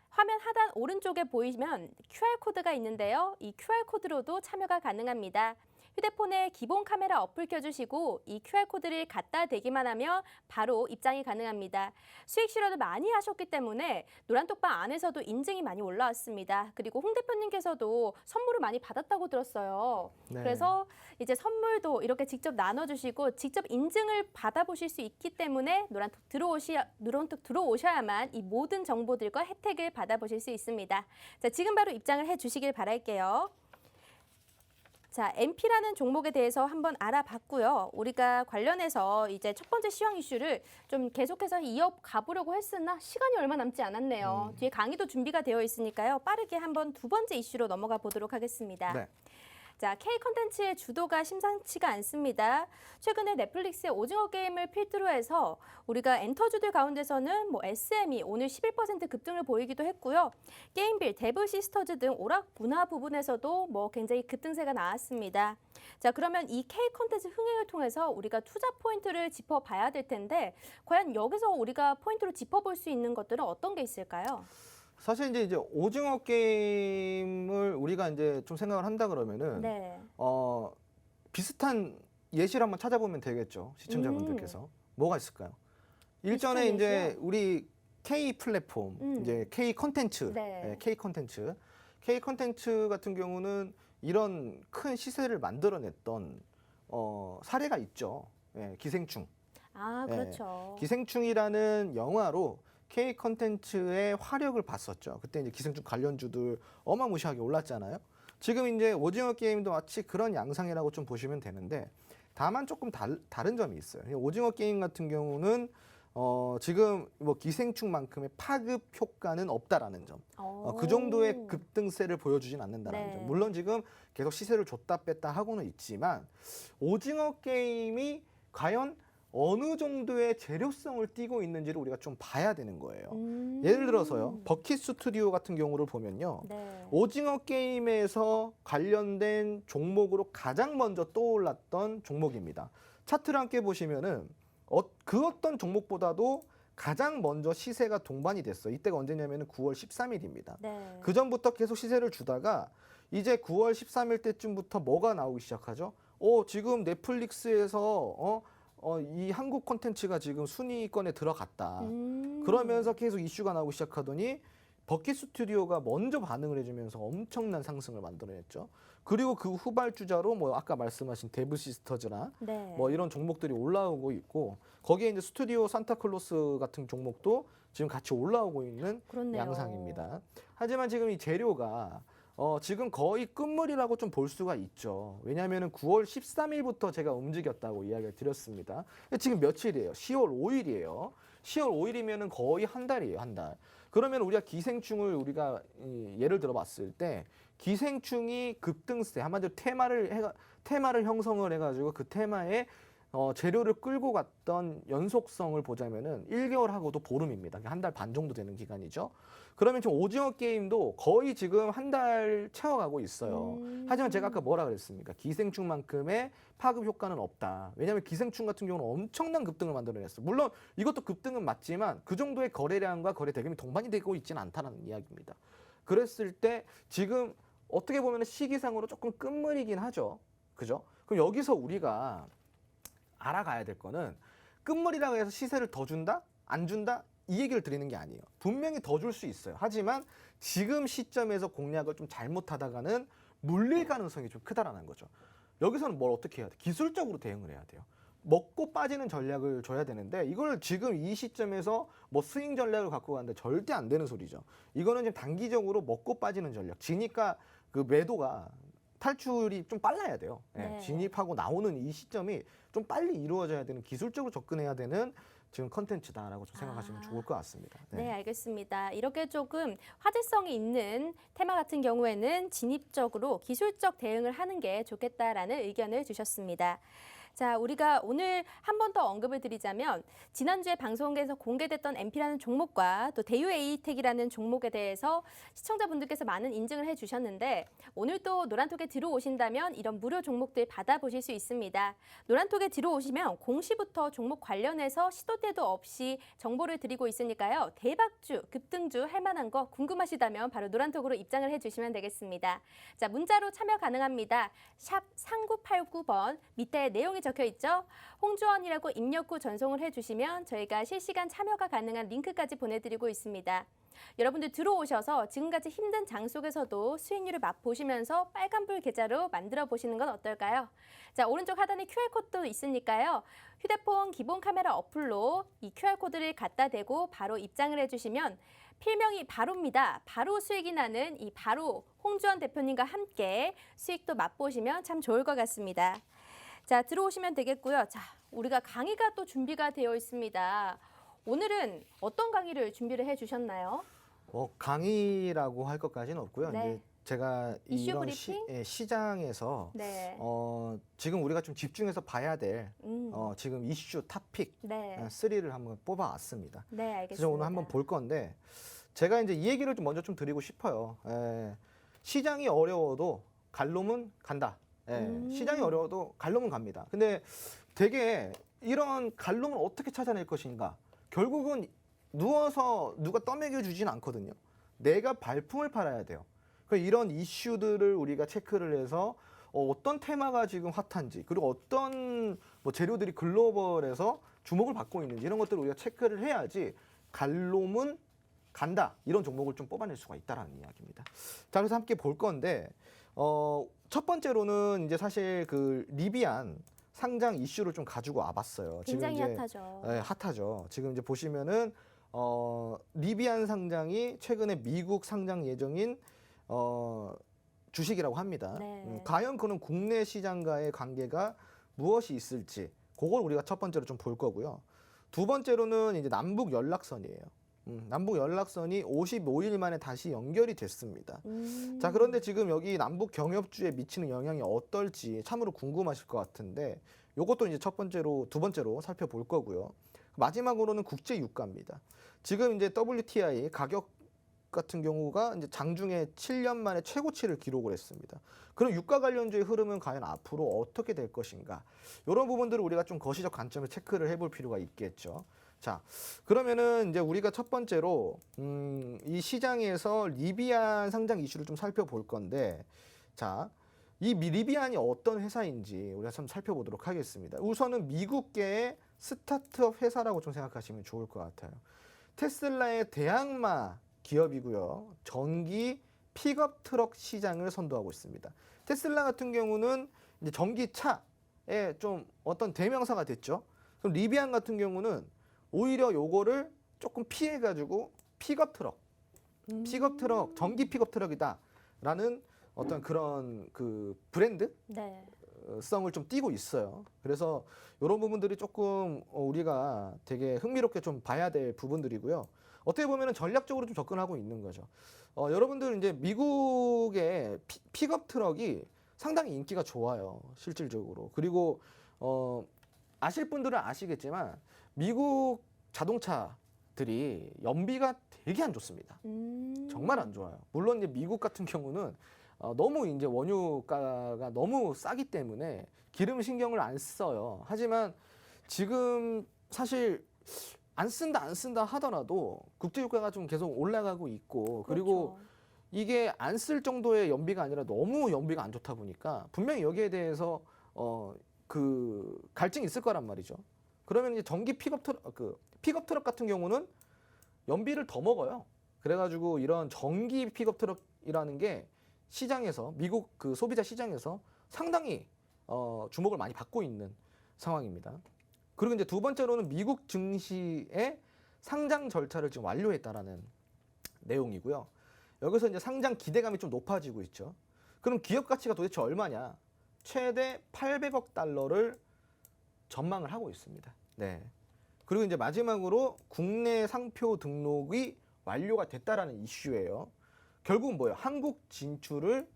화면 하단 오른쪽에 보이면 QR코드가 있는데요. 이 QR코드로도 참여가 가능합니다. 휴대폰에 기본 카메라 어플 켜주시고 이 QR코드를 갖다 대기만 하면 바로 입장이 가능합니다. 수익 실현을 많이 하셨기 때문에 노란톡방 안에서도 인증이 많이 올라왔습니다. 그리고 홍 대표님께서도 선물을 많이 받았다고 들었어요. 네. 그래서 이제 선물도 이렇게 직접 나눠주시고 직접 인증을 받아보실 수 있기 때문에 노란톡 들어오셔야만 이 모든 정보들과 혜택을 받아보실 수 있습니다. 자, 지금 바로 입장을 해주시길 바랄게요. 자, MP라는 종목에 대해서 한번 알아봤고요. 우리가 관련해서 이제 첫 번째 시황 이슈를 좀 계속해서 이어가 보려고 했으나 시간이 얼마 남지 않았네요. 뒤에 강의도 준비가 되어 있으니까요. 빠르게 한번 두 번째 이슈로 넘어가 보도록 하겠습니다. 네. 자, K 컨텐츠의 주도가 심상치가 않습니다. 최근에 넷플릭스의 오징어 게임을 필두로 해서 우리가 엔터주들 가운데서는 SM이 오늘 11% 급등을 보이기도 했고요. 게임빌, 데브 시스터즈 등 오락 문화 부분에서도 굉장히 급등세가 나왔습니다. 자, 그러면 이 K 컨텐츠 흥행을 통해서 우리가 투자 포인트를 짚어봐야 될 텐데 과연 여기서 우리가 포인트로 짚어볼 수 있는 것들은 어떤 게 있을까요? 사실 이제 오징어 게임을 우리가 이제 좀 생각을 한다 그러면은 네. 비슷한 예시를 한번 찾아보면 되겠죠. 시청자분들께서. 뭐가 있을까요? 일전에 비슷한 이제 예시요? 우리 K 플랫폼, 이제 K 컨텐츠, 네. K 컨텐츠 같은 경우는 이런 큰 시세를 만들어냈던 사례가 있죠. 기생충. 아, 그렇죠. 기생충이라는 영화로 K 컨텐츠의 화력을 봤었죠. 그때 이제 기생충 관련주들 어마무시하게 올랐잖아요. 지금 이제 오징어 게임도 마치 그런 양상이라고 좀 보시면 되는데 다만 조금 다른 점이 있어요. 오징어 게임 같은 경우는 지금 기생충만큼의 파급 효과는 없다라는 점. 그 정도의 급등세를 보여주진 않는다라는 네. 점. 물론 지금 계속 시세를 줬다 뺐다 하고는 있지만 오징어 게임이 과연 어느 정도의 재료성을 띠고 있는지를 우리가 좀 봐야 되는 거예요. 예를 들어서요. 버킷 스튜디오 같은 경우를 보면요. 네. 오징어 게임에서 관련된 종목으로 가장 먼저 떠올랐던 종목입니다. 차트를 함께 보시면은 그 어떤 종목보다도 가장 먼저 시세가 동반이 됐어요. 이때가 언제냐면은 9월 13일입니다. 네. 그 전부터 계속 시세를 주다가 이제 9월 13일 때쯤부터 뭐가 나오기 시작하죠? 지금 넷플릭스에서 이 한국 콘텐츠가 지금 순위권에 들어갔다. 그러면서 계속 이슈가 나오기 시작하더니 버킷 스튜디오가 먼저 반응을 해주면서 엄청난 상승을 만들어냈죠. 그리고 그 후발주자로 아까 말씀하신 데브 시스터즈나 네. 이런 종목들이 올라오고 있고 거기에 이제 스튜디오 산타클로스 같은 종목도 지금 같이 올라오고 있는 그렇네요. 양상입니다. 하지만 지금 이 재료가 지금 거의 끝물이라고 좀 볼 수가 있죠. 왜냐하면 9월 13일부터 제가 움직였다고 이야기를 드렸습니다. 지금 며칠이에요? 10월 5일이에요. 10월 5일이면 거의 한 달이에요, 한 달. 그러면 우리가 기생충을 우리가 예를 들어 봤을 때 기생충이 급등세, 한마디로 테마를 형성을 해가지고 그 테마에 재료를 끌고 갔던 연속성을 보자면은 1개월하고도 보름입니다. 한 달 반 정도 되는 기간이죠. 그러면 지금 오징어 게임도 거의 지금 한 달 채워가고 있어요. 하지만 제가 아까 뭐라 그랬습니까? 기생충만큼의 파급 효과는 없다. 왜냐하면 기생충 같은 경우는 엄청난 급등을 만들어냈어요. 물론 이것도 급등은 맞지만 그 정도의 거래량과 거래 대금이 동반이 되고 있지는 않다는 이야기입니다. 그랬을 때 지금 어떻게 보면 시기상으로 조금 끝물이긴 하죠. 그죠? 그럼 여기서 우리가 알아가야 될 거는 끝물이라고 해서 시세를 더 준다? 안 준다? 이 얘기를 드리는 게 아니에요. 분명히 더 줄 수 있어요. 하지만 지금 시점에서 공략을 좀 잘못하다가는 물릴 가능성이 좀 크다라는 거죠. 여기서는 뭘 어떻게 해야 돼? 기술적으로 대응을 해야 돼요. 먹고 빠지는 전략을 줘야 되는데 이걸 지금 이 시점에서 뭐 스윙 전략을 갖고 가는데 절대 안 되는 소리죠. 이거는 지금 단기적으로 먹고 빠지는 전략. 지니까 그 매도가 탈출이 좀 빨라야 돼요. 예, 네. 진입하고 나오는 이 시점이 좀 빨리 이루어져야 되는 기술적으로 접근해야 되는 지금 컨텐츠다라고 좀 생각하시면 좋을 것 같습니다. 네, 알겠습니다. 이렇게 조금 화제성이 있는 테마 같은 경우에는 진입적으로 기술적 대응을 하는 게 좋겠다라는 의견을 주셨습니다. 자, 우리가 오늘 한 번 더 언급을 드리자면 지난주에 방송에서 공개됐던 MP라는 종목과 또 대유 에이텍이라는 종목에 대해서 시청자분들께서 많은 인증을 해주셨는데 오늘 또 노란톡에 들어오신다면 이런 무료 종목들 받아보실 수 있습니다. 노란톡에 들어오시면 공시부터 종목 관련해서 시도 때도 없이 정보를 드리고 있으니까요. 대박주, 급등주 할 만한 거 궁금하시다면 바로 노란톡으로 입장을 해주시면 되겠습니다. 자, 문자로 참여 가능합니다. 샵 3989번 밑에 내용이 적혀 있죠. 홍주원이라고 입력 후 전송을 해주시면 저희가 실시간 참여가 가능한 링크까지 보내드리고 있습니다. 여러분들 들어오셔서 지금같이 힘든 장 속에서도 수익률을 맛보시면서 빨간불 계좌로 만들어 보시는 건 어떨까요? 자, 오른쪽 하단에 QR코드도 있으니까요. 휴대폰 기본 카메라 어플로 이 QR코드를 갖다 대고 바로 입장을 해주시면 필명이 바로입니다. 바로 수익이 나는 이 바로 홍주원 대표님과 함께 수익도 맛보시면 참 좋을 것 같습니다. 자, 들어오시면 되겠고요. 자, 우리가 강의가 또 준비가 되어 있습니다. 오늘은 어떤 강의를 준비를 해주셨나요? 강의라고 할 것까지는 없고요. 네. 이제 제가 이슈 이런 브리핑? 시장에서 네. 지금 우리가 좀 집중해서 봐야 될 지금 이슈 토픽 네. 3를 한번 뽑아왔습니다. 네, 알겠습니다. 그래서 오늘 한번 볼 건데 제가 이제 이 얘기를 좀 먼저 좀 드리고 싶어요. 시장이 어려워도 갈놈은 간다. 시장이 어려워도 갈놈은 갑니다. 근데 되게 이런 갈놈을 어떻게 찾아낼 것인가? 결국은 누워서 누가 떠먹여 주진 않거든요. 내가 발품을 팔아야 돼요. 그러니까 이런 이슈들을 우리가 체크를 해서 어떤 테마가 지금 핫한지 그리고 어떤 뭐 재료들이 글로벌에서 주목을 받고 있는지 이런 것들을 우리가 체크를 해야지 갈놈은 간다 이런 종목을 좀 뽑아낼 수가 있다라는 이야기입니다. 자, 그래서 함께 볼 건데 첫 번째로는 이제 사실 그 리비안 상장 이슈를 좀 가지고 와봤어요. 굉장히 지금 이제, 핫하죠. 네, 핫하죠. 지금 이제 보시면은 리비안 상장이 최근에 미국 상장 예정인 주식이라고 합니다. 네. 과연 그는 국내 시장과의 관계가 무엇이 있을지 그걸 우리가 첫 번째로 좀 볼 거고요. 두 번째로는 이제 남북 연락선이에요. 남북 연락선이 55일 만에 다시 연결이 됐습니다. 자, 그런데 지금 여기 남북 경협주에 미치는 영향이 어떨지 참으로 궁금하실 것 같은데 요것도 이제 두 번째로 살펴볼 거고요. 마지막으로는 국제 유가입니다. 지금 이제 WTI 가격 같은 경우가 이제 장중에 7년 만에 최고치를 기록을 했습니다. 그럼 유가 관련주의 흐름은 과연 앞으로 어떻게 될 것인가? 이런 부분들을 우리가 좀 거시적 관점을 체크를 해볼 필요가 있겠죠. 자, 그러면은 이제 우리가 첫 번째로 이 시장에서 리비안 상장 이슈를 좀 살펴볼 건데, 자, 이 리비안이 어떤 회사인지 우리가 좀 살펴보도록 하겠습니다. 우선은 미국계의 스타트업 회사라고 좀 생각하시면 좋을 것 같아요. 테슬라의 대항마 기업이고요. 전기 픽업 트럭 시장을 선도하고 있습니다. 테슬라 같은 경우는 이제 전기차의 좀 어떤 대명사가 됐죠. 그럼 리비안 같은 경우는 오히려 요거를 조금 피해가지고 픽업 트럭, 전기 픽업 트럭이다라는 어떤 그런 그 브랜드 네. 성을 좀 띠고 있어요. 그래서 이런 부분들이 조금 우리가 되게 흥미롭게 좀 봐야 될 부분들이고요. 어떻게 보면은 전략적으로 좀 접근하고 있는 거죠. 여러분들 이제 미국의 픽업 트럭이 상당히 인기가 좋아요. 실질적으로. 그리고 아실 분들은 아시겠지만 미국 자동차들이 연비가 되게 안 좋습니다. 정말 안 좋아요. 물론 이제 미국 같은 경우는 너무 이제 원유가가 너무 싸기 때문에 기름 신경을 안 써요. 하지만 지금 사실 안 쓴다 하더라도 국제유가가 좀 계속 올라가고 있고 그리고 그렇죠. 이게 안 쓸 정도의 연비가 아니라 너무 연비가 안 좋다 보니까 분명히 여기에 대해서 그 갈증이 있을 거란 말이죠. 그러면 이제 전기 픽업 트럭 같은 경우는 연비를 더 먹어요. 그래가지고 이런 전기 픽업 트럭이라는 게 시장에서 미국 그 소비자 시장에서 상당히 주목을 많이 받고 있는 상황입니다. 그리고 이제 두 번째로는 미국 증시의 상장 절차를 지금 완료했다라는 내용이고요. 여기서 이제 상장 기대감이 좀 높아지고 있죠. 그럼 기업 가치가 도대체 얼마냐? 최대 800억 달러를 전망을 하고 있습니다. 네. 그리고 이제 마지막으로 국내 상표 등록이 완료가 됐다라는 이슈예요. 결국은 뭐예요? 한국 진출을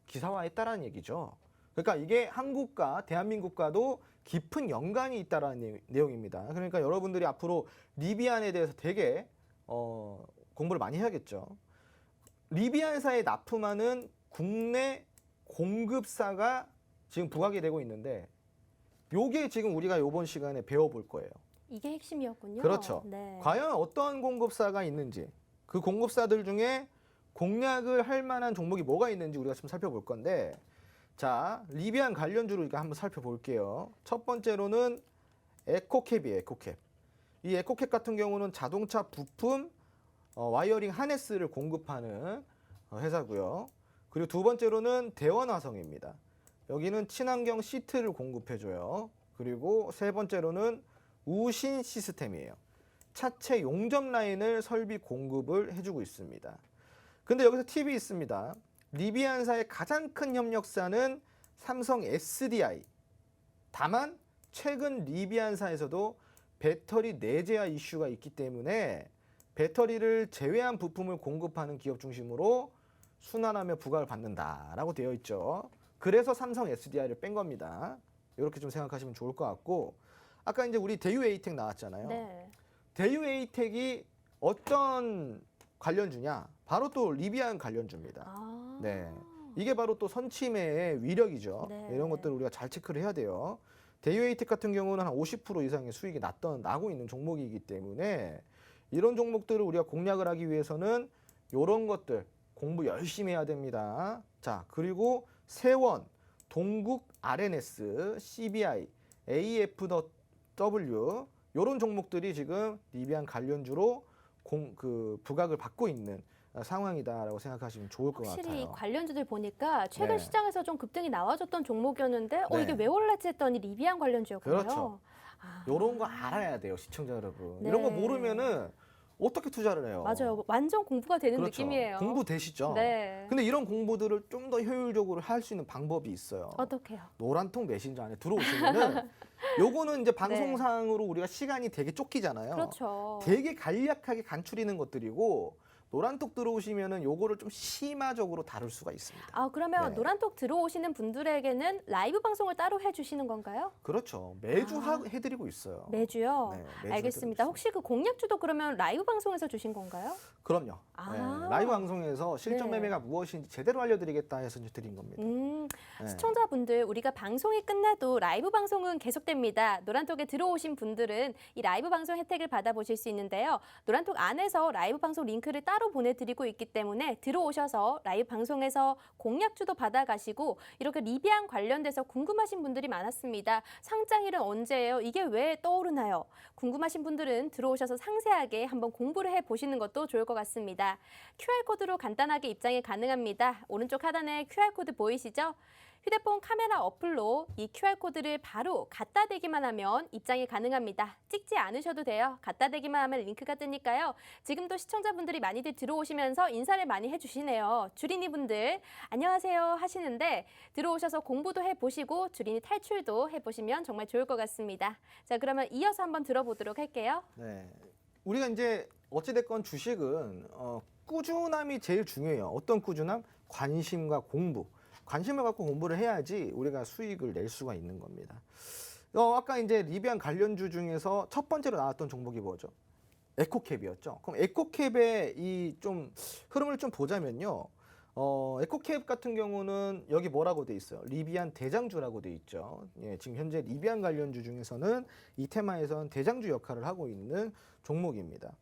기사화했다라는 얘기죠. 그러니까 이게 한국과 대한민국과도 깊은 연관이 있다라는 내용입니다. 그러니까 여러분들이 앞으로 리비안에 대해서 되게 공부를 많이 해야겠죠. 리비안사에 납품하는 국내 공급사가 지금 부각이 되고 있는데 요게 지금 우리가 이번 시간에 배워볼 거예요. 이게 핵심이었군요. 그렇죠. 네. 과연 어떤 공급사가 있는지 그 공급사들 중에 공략을 할 만한 종목이 뭐가 있는지 우리가 좀 살펴볼 건데 자 리비안 관련주를 우리가 한번 살펴볼게요. 첫 번째로는 에코캡이에요. 에코캡. 이 에코캡 같은 경우는 자동차 부품 와이어링 하네스를 공급하는 회사고요. 그리고 두 번째로는 대원화성입니다. 여기는 친환경 시트를 공급해줘요. 그리고 세 번째로는 우신 시스템이에요. 차체 용접 라인을 설비 공급을 해주고 있습니다. 근데 여기서 팁이 있습니다. 리비안사의 가장 큰 협력사는 삼성 SDI. 다만 최근 리비안사에서도 배터리 내재화 이슈가 있기 때문에 배터리를 제외한 부품을 공급하는 기업 중심으로 순환하며 부과를 받는다라고 되어 있죠. 그래서 삼성 SDI를 뺀 겁니다. 이렇게 좀 생각하시면 좋을 것 같고 아까 이제 우리 대유 에이텍 나왔잖아요. 네. 대유 에이텍이 어떤 관련주냐? 바로 또 리비안 관련주입니다. 아. 네. 이게 바로 또 선침해의 위력이죠. 네. 이런 것들을 우리가 잘 체크를 해야 돼요. 대유 에이텍 같은 경우는 한 50% 이상의 수익이 나고 있는 종목이기 때문에 이런 종목들을 우리가 공략을 하기 위해서는 이런 것들 공부 열심히 해야 됩니다. 자, 그리고 세원, 동국 RNS, CBI, AFW 이런 종목들이 지금 리비안 관련주로 부각을 받고 있는 상황이다라고 생각하시면 좋을 것 확실히 같아요. 관련주들 보니까 최근 네. 시장에서 좀 급등이 나와줬던 종목이었는데 네. 이게 왜 올랐지 했더니 리비안 관련주였군요. 그렇죠. 아. 이런 거 알아야 돼요, 시청자 여러분. 네. 이런 거 모르면은 어떻게 투자를 해요? 맞아요. 완전 공부가 되는 그렇죠. 느낌이에요. 공부 되시죠? 네. 근데 이런 공부들을 좀 더 효율적으로 할 수 있는 방법이 있어요. 어떻게요? 노란통 메신저 안에 들어오시면은 요거는 이제 방송상으로 우리가 시간이 되게 쫓기잖아요. 그렇죠. 되게 간략하게 간추리는 것들이고 노란톡 들어오시면은 요거를 좀 심화적으로 다룰 수가 있습니다. 아, 그러면 네. 노란톡 들어오시는 분들에게는 라이브 방송을 따로 해주시는 건가요? 그렇죠. 매주 아. 해드리고 있어요. 매주요? 네, 매주 알겠습니다. 해드리고 혹시 그 공략주도 그러면 라이브 방송에서 주신 건가요? 그럼요. 아. 네, 라이브 방송에서 실전 네. 매매가 무엇인지 제대로 알려드리겠다 해서 이제 드린 겁니다. 네. 시청자분들 우리가 방송이 끝나도 라이브 방송은 계속됩니다. 노란톡에 들어오신 분들은 이 라이브 방송 혜택을 받아보실 수 있는데요. 노란톡 안에서 라이브 방송 링크를 따로 보내드리고 있기 때문에 들어오셔서 라이브 방송에서 공략주도 받아가시고 이렇게 리비안 관련돼서 궁금하신 분들이 많았습니다. 상장일은 언제예요? 이게 왜 떠오르나요? 궁금하신 분들은 들어오셔서 상세하게 한번 공부를 해보시는 것도 좋을 것 같습니다. QR코드로 간단하게 입장이 가능합니다. 오른쪽 하단에 QR코드 보이시죠? 휴대폰 카메라 어플로 이 QR코드를 바로 갖다 대기만 하면 입장이 가능합니다. 찍지 않으셔도 돼요. 갖다 대기만 하면 링크가 뜨니까요. 지금도 시청자분들이 많이들 들어오시면서 인사를 많이 해주시네요. 주린이 분들 안녕하세요 하시는데 들어오셔서 공부도 해보시고 주린이 탈출도 해보시면 정말 좋을 것 같습니다. 자, 그러면 이어서 한번 들어보도록 할게요. 네. 우리가 이제 어찌됐건 주식은 꾸준함이 제일 중요해요. 어떤 꾸준함? 관심과 공부. 관심을 갖고 공부를 해야지 우리가 수익을 낼 수가 있는 겁니다. 아까 이제 리비안 관련주 중에서 첫 번째로 나왔던 종목이 뭐죠? 에코캡이었죠. 그럼 에코캡의 이 좀 흐름을 좀 보자면요. 에코캡 같은 경우는 여기 뭐라고 돼 있어요? 리비안 대장주라고 돼 있죠. 예, 지금 현재 리비안 관련주 중에서는 이 테마에서는 대장주 역할을 하고 있는 종목입니다.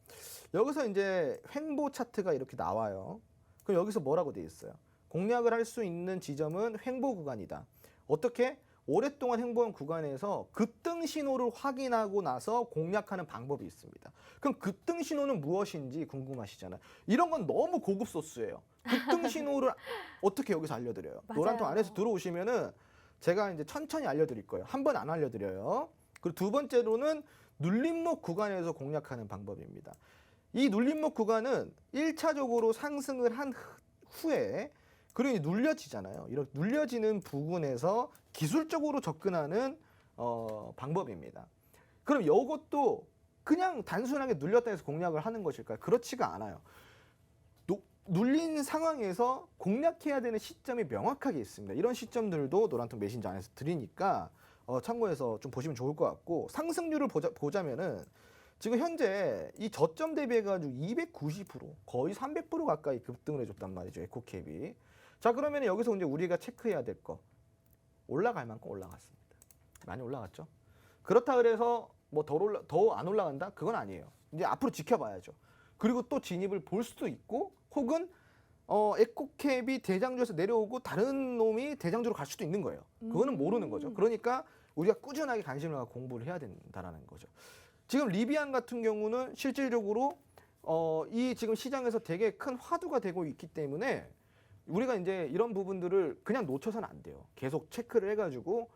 여기서 이제 횡보 차트가 이렇게 나와요. 그럼 여기서 뭐라고 돼 있어요? 공략을 할 수 있는 지점은 횡보 구간이다. 어떻게? 오랫동안 횡보한 구간에서 급등 신호를 확인하고 나서 공략하는 방법이 있습니다. 그럼 급등 신호는 무엇인지 궁금하시잖아요. 이런 건 너무 고급 소스예요. 급등 신호를 어떻게 여기서 알려드려요? 맞아요. 노란통 안에서 들어오시면은 제가 이제 천천히 알려드릴 거예요. 한 번 안 알려드려요. 그리고 두 번째로는 눌림목 구간에서 공략하는 방법입니다. 이 눌림목 구간은 1차적으로 상승을 한 후에 그리고 눌려지잖아요. 이렇게 눌려지는 부분에서 기술적으로 접근하는 방법입니다. 그럼 이것도 그냥 단순하게 눌렸다 해서 공략을 하는 것일까요? 그렇지가 않아요. 눌린 상황에서 공략해야 되는 시점이 명확하게 있습니다. 이런 시점들도 노란통 메신저 안에서 드리니까 참고해서 좀 보시면 좋을 것 같고, 상승률을 보자면은 지금 현재 이 저점 대비해가지고 290% 거의 300% 가까이 급등을 해줬단 말이죠. 에코캡이. 자, 그러면 여기서 이제 우리가 체크해야 될 거, 올라갈 만큼 올라갔습니다. 많이 올라갔죠. 그렇다 그래서 뭐 더 안 올라간다? 그건 아니에요. 이제 앞으로 지켜봐야죠. 그리고 또 진입을 볼 수도 있고, 혹은 에코캡이 대장주에서 내려오고 다른 놈이 대장주로 갈 수도 있는 거예요. 그거는 모르는 거죠. 그러니까 우리가 꾸준하게 관심을 갖고 공부를 해야 된다는 거죠. 지금 리비안 같은 경우는 실질적으로 이 지금 시장에서 되게 큰 화두가 되고 있기 때문에 우리가 이제 이런 부분들을 그냥 놓쳐서는 안 돼요. 계속 체크를 해가지고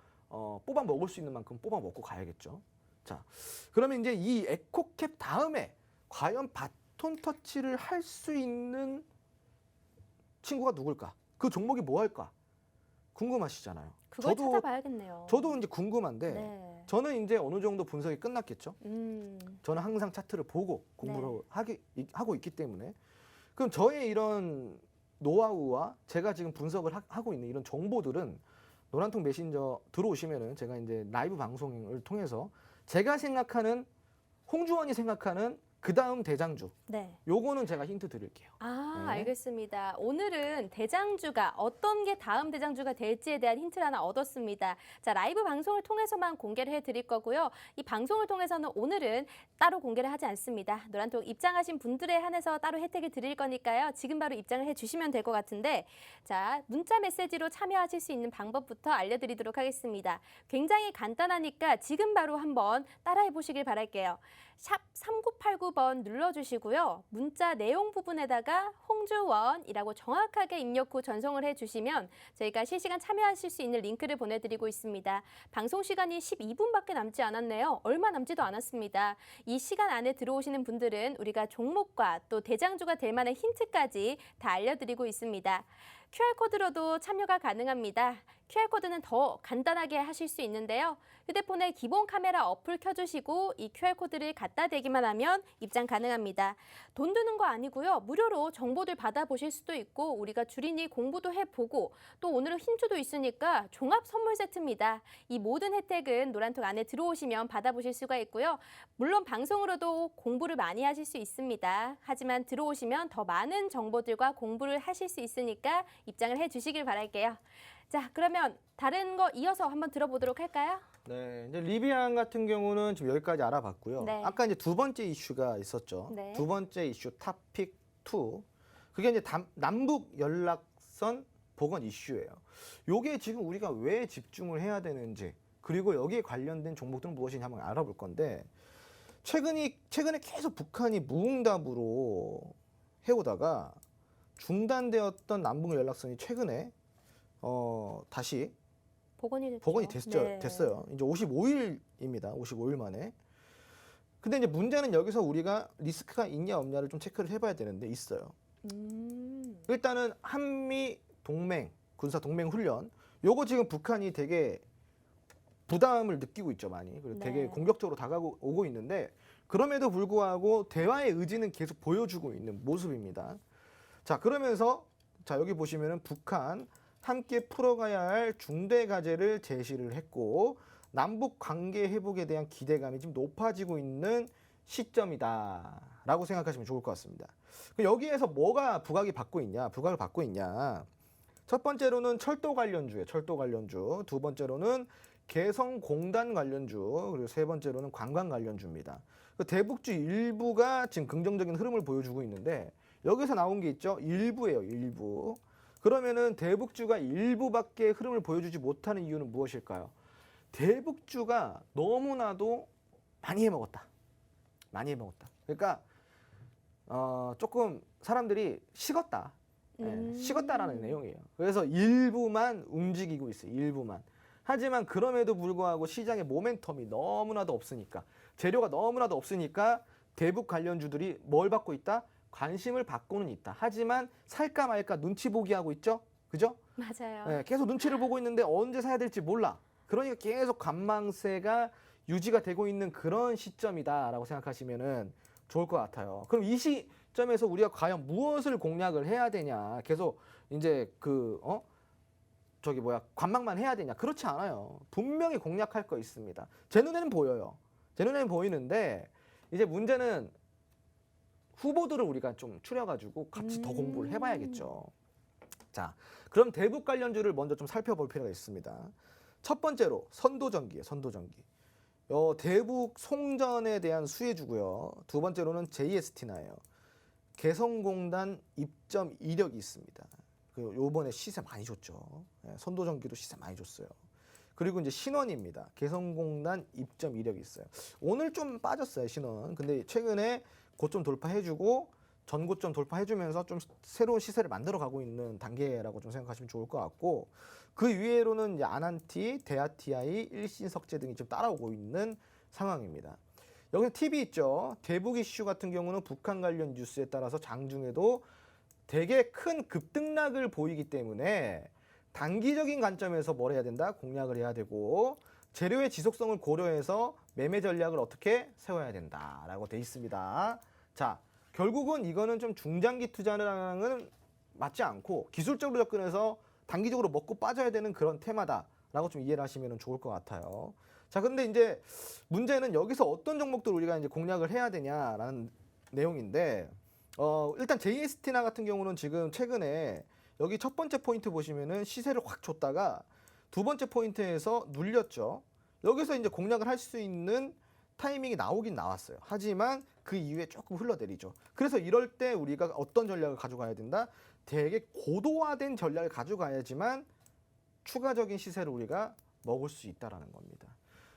뽑아 먹을 수 있는 만큼 뽑아 먹고 가야겠죠. 자, 그러면 이제 이 에코캡 다음에 과연 바톤 터치를 할 수 있는 친구가 누굴까? 그 종목이 뭐 할까? 궁금하시잖아요. 그걸 찾아봐야겠네요. 저도 이제 궁금한데 네. 저는 이제 어느 정도 분석이 끝났겠죠. 저는 항상 차트를 보고 공부를 하고 있기 때문에, 그럼 저의 이런 노하우와 제가 지금 분석을 하고 있는 이런 정보들은 노란통 메신저 들어오시면은 제가 이제 라이브 방송을 통해서 제가 생각하는, 홍주원이 생각하는 그 다음 대장주, 네. 요거는 제가 힌트 드릴게요. 아, 네. 알겠습니다. 오늘은 대장주가 어떤 게 다음 대장주가 될지에 대한 힌트를 하나 얻었습니다. 자, 라이브 방송을 통해서만 공개를 해드릴 거고요. 이 방송을 통해서는 오늘은 따로 공개를 하지 않습니다. 노란통 입장하신 분들에 한해서 따로 혜택을 드릴 거니까요. 지금 바로 입장을 해주시면 될 것 같은데, 자, 문자 메시지로 참여하실 수 있는 방법부터 알려드리도록 하겠습니다. 굉장히 간단하니까 지금 바로 한번 따라해 보시길 바랄게요. 샵 3989번 눌러주시고요. 문자 내용 부분에다가 홍주원이라고 정확하게 입력 후 전송을 해주시면 저희가 실시간 참여하실 수 있는 링크를 보내드리고 있습니다. 방송 시간이 12분밖에 남지 않았네요. 얼마 남지도 않았습니다. 이 시간 안에 들어오시는 분들은 우리가 종목과 또 대장주가 될 만한 힌트까지 다 알려드리고 있습니다. QR코드로도 참여가 가능합니다. QR코드는 더 간단하게 하실 수 있는데요. 휴대폰에 기본 카메라 어플 켜주시고 이 QR코드를 갖다 대기만 하면 입장 가능합니다. 돈 드는 거 아니고요. 무료로 정보들 받아보실 수도 있고, 우리가 주린이 공부도 해보고, 또 오늘은 힌트도 있으니까 종합 선물 세트입니다. 이 모든 혜택은 노란통 안에 들어오시면 받아보실 수가 있고요. 물론 방송으로도 공부를 많이 하실 수 있습니다. 하지만 들어오시면 더 많은 정보들과 공부를 하실 수 있으니까 입장을 해주시길 바랄게요. 자, 그러면 다른 거 이어서 한번 들어보도록 할까요? 네, 이제 리비안 같은 경우는 지금 여기까지 알아봤고요. 네. 아까 이제 두 번째 이슈가 있었죠. 네. 두 번째 이슈 토픽 2. 그게 이제 남북 연락선 복원 이슈예요. 요게 지금 우리가 왜 집중을 해야 되는지, 그리고 여기에 관련된 종목들은 무엇이냐 한번 알아볼 건데, 최근에 계속 북한이 무응답으로 해오다가 중단되었던 남북 연락선이 최근에 다시 복원이 됐어요. 이제 55일입니다. 55일 만에. 근데 이제 문제는 여기서 우리가 리스크가 있냐 없냐를 좀 체크를 해봐야 되는데 있어요. 일단은 한미 동맹, 군사 동맹 훈련, 요거 지금 북한이 되게 부담을 느끼고 있죠, 많이. 그리고 네. 되게 공격적으로 다가오고 있는데, 그럼에도 불구하고 대화의 의지는 계속 보여주고 있는 모습입니다. 자, 그러면서 자, 여기 보시면은 북한 함께 풀어가야 할 중대 과제를 제시를 했고, 남북 관계 회복에 대한 기대감이 지금 높아지고 있는 시점이다라고 생각하시면 좋을 것 같습니다. 그럼 여기에서 뭐가 부각을 받고 있냐? 첫 번째로는 철도 관련주예요. 철도 관련주. 두 번째로는 개성공단 관련주. 그리고 세 번째로는 관광 관련주입니다. 그 대북주 일부가 지금 긍정적인 흐름을 보여주고 있는데 여기서 나온 게 있죠. 일부예요. 일부. 그러면은 대북주가 일부밖에 흐름을 보여주지 못하는 이유는 무엇일까요? 대북주가 너무나도 많이 해먹었다. 많이 해먹었다. 그러니까 조금 사람들이 식었다. 식었다라는 내용이에요. 그래서 일부만 움직이고 있어요. 일부만. 하지만 그럼에도 불구하고 시장의 모멘텀이 너무나도 없으니까, 재료가 너무나도 없으니까 대북 관련주들이 뭘 받고 있다? 관심을 받고는 있다. 하지만 살까 말까 눈치 보기 하고 있죠. 그죠? 맞아요. 네, 계속 눈치를 보고 있는데 언제 사야 될지 몰라. 그러니까 계속 관망세가 유지가 되고 있는 그런 시점이다라고 생각하시면은 좋을 것 같아요. 그럼 이 시점에서 우리가 과연 무엇을 공략을 해야 되냐? 계속 이제 관망만 해야 되냐? 그렇지 않아요. 분명히 공략할 거 있습니다. 제 눈에는 보여요. 제 눈에는 보이는데 이제 문제는 후보들을 우리가 좀 추려가지고 같이 더 공부를 해봐야겠죠. 자, 그럼 대북 관련주를 먼저 좀 살펴볼 필요가 있습니다. 첫 번째로 선도전기예요. 선도전기. 대북 송전에 대한 수혜주고요. 두 번째로는 JST나예요. 개성공단 입점 이력이 있습니다. 그 요번에 시세 많이 줬죠. 선도전기도 시세 많이 줬어요. 그리고 이제 신원입니다. 개성공단 입점 이력이 있어요. 오늘 좀 빠졌어요, 신원. 근데 최근에 고점 돌파해주고 전고점 돌파해주면서 좀 새로운 시세를 만들어가고 있는 단계라고 좀 생각하시면 좋을 것 같고, 그 위에로는 이제 아난티, 대아TI, 일신석재 등이 좀 따라오고 있는 상황입니다. 여기 팁이 있죠. 대북 이슈 같은 경우는 북한 관련 뉴스에 따라서 장중에도 되게 큰 급등락을 보이기 때문에 단기적인 관점에서 뭘 해야 된다? 공략을 해야 되고, 재료의 지속성을 고려해서 매매 전략을 어떻게 세워야 된다라고 돼 있습니다. 자, 결국은 이거는 좀 중장기 투자랑은 맞지 않고 기술적으로 접근해서 단기적으로 먹고 빠져야 되는 그런 테마다라고 좀 이해를 하시면 좋을 것 같아요. 자, 근데 이제 문제는 여기서 어떤 종목들 우리가 이제 공략을 해야 되냐라는 내용인데, 일단 JST나 같은 경우는 지금 최근에 여기 첫 번째 포인트 보시면은 시세를 확 줬다가 두 번째 포인트에서 눌렸죠. 여기서 이제 공략을 할 수 있는 타이밍이 나오긴 나왔어요. 하지만 그 이후에 조금 흘러내리죠. 그래서 이럴 때 우리가 어떤 전략을 가져가야 된다? 되게 고도화된 전략을 가져가야지만 추가적인 시세를 우리가 먹을 수 있다라는 겁니다.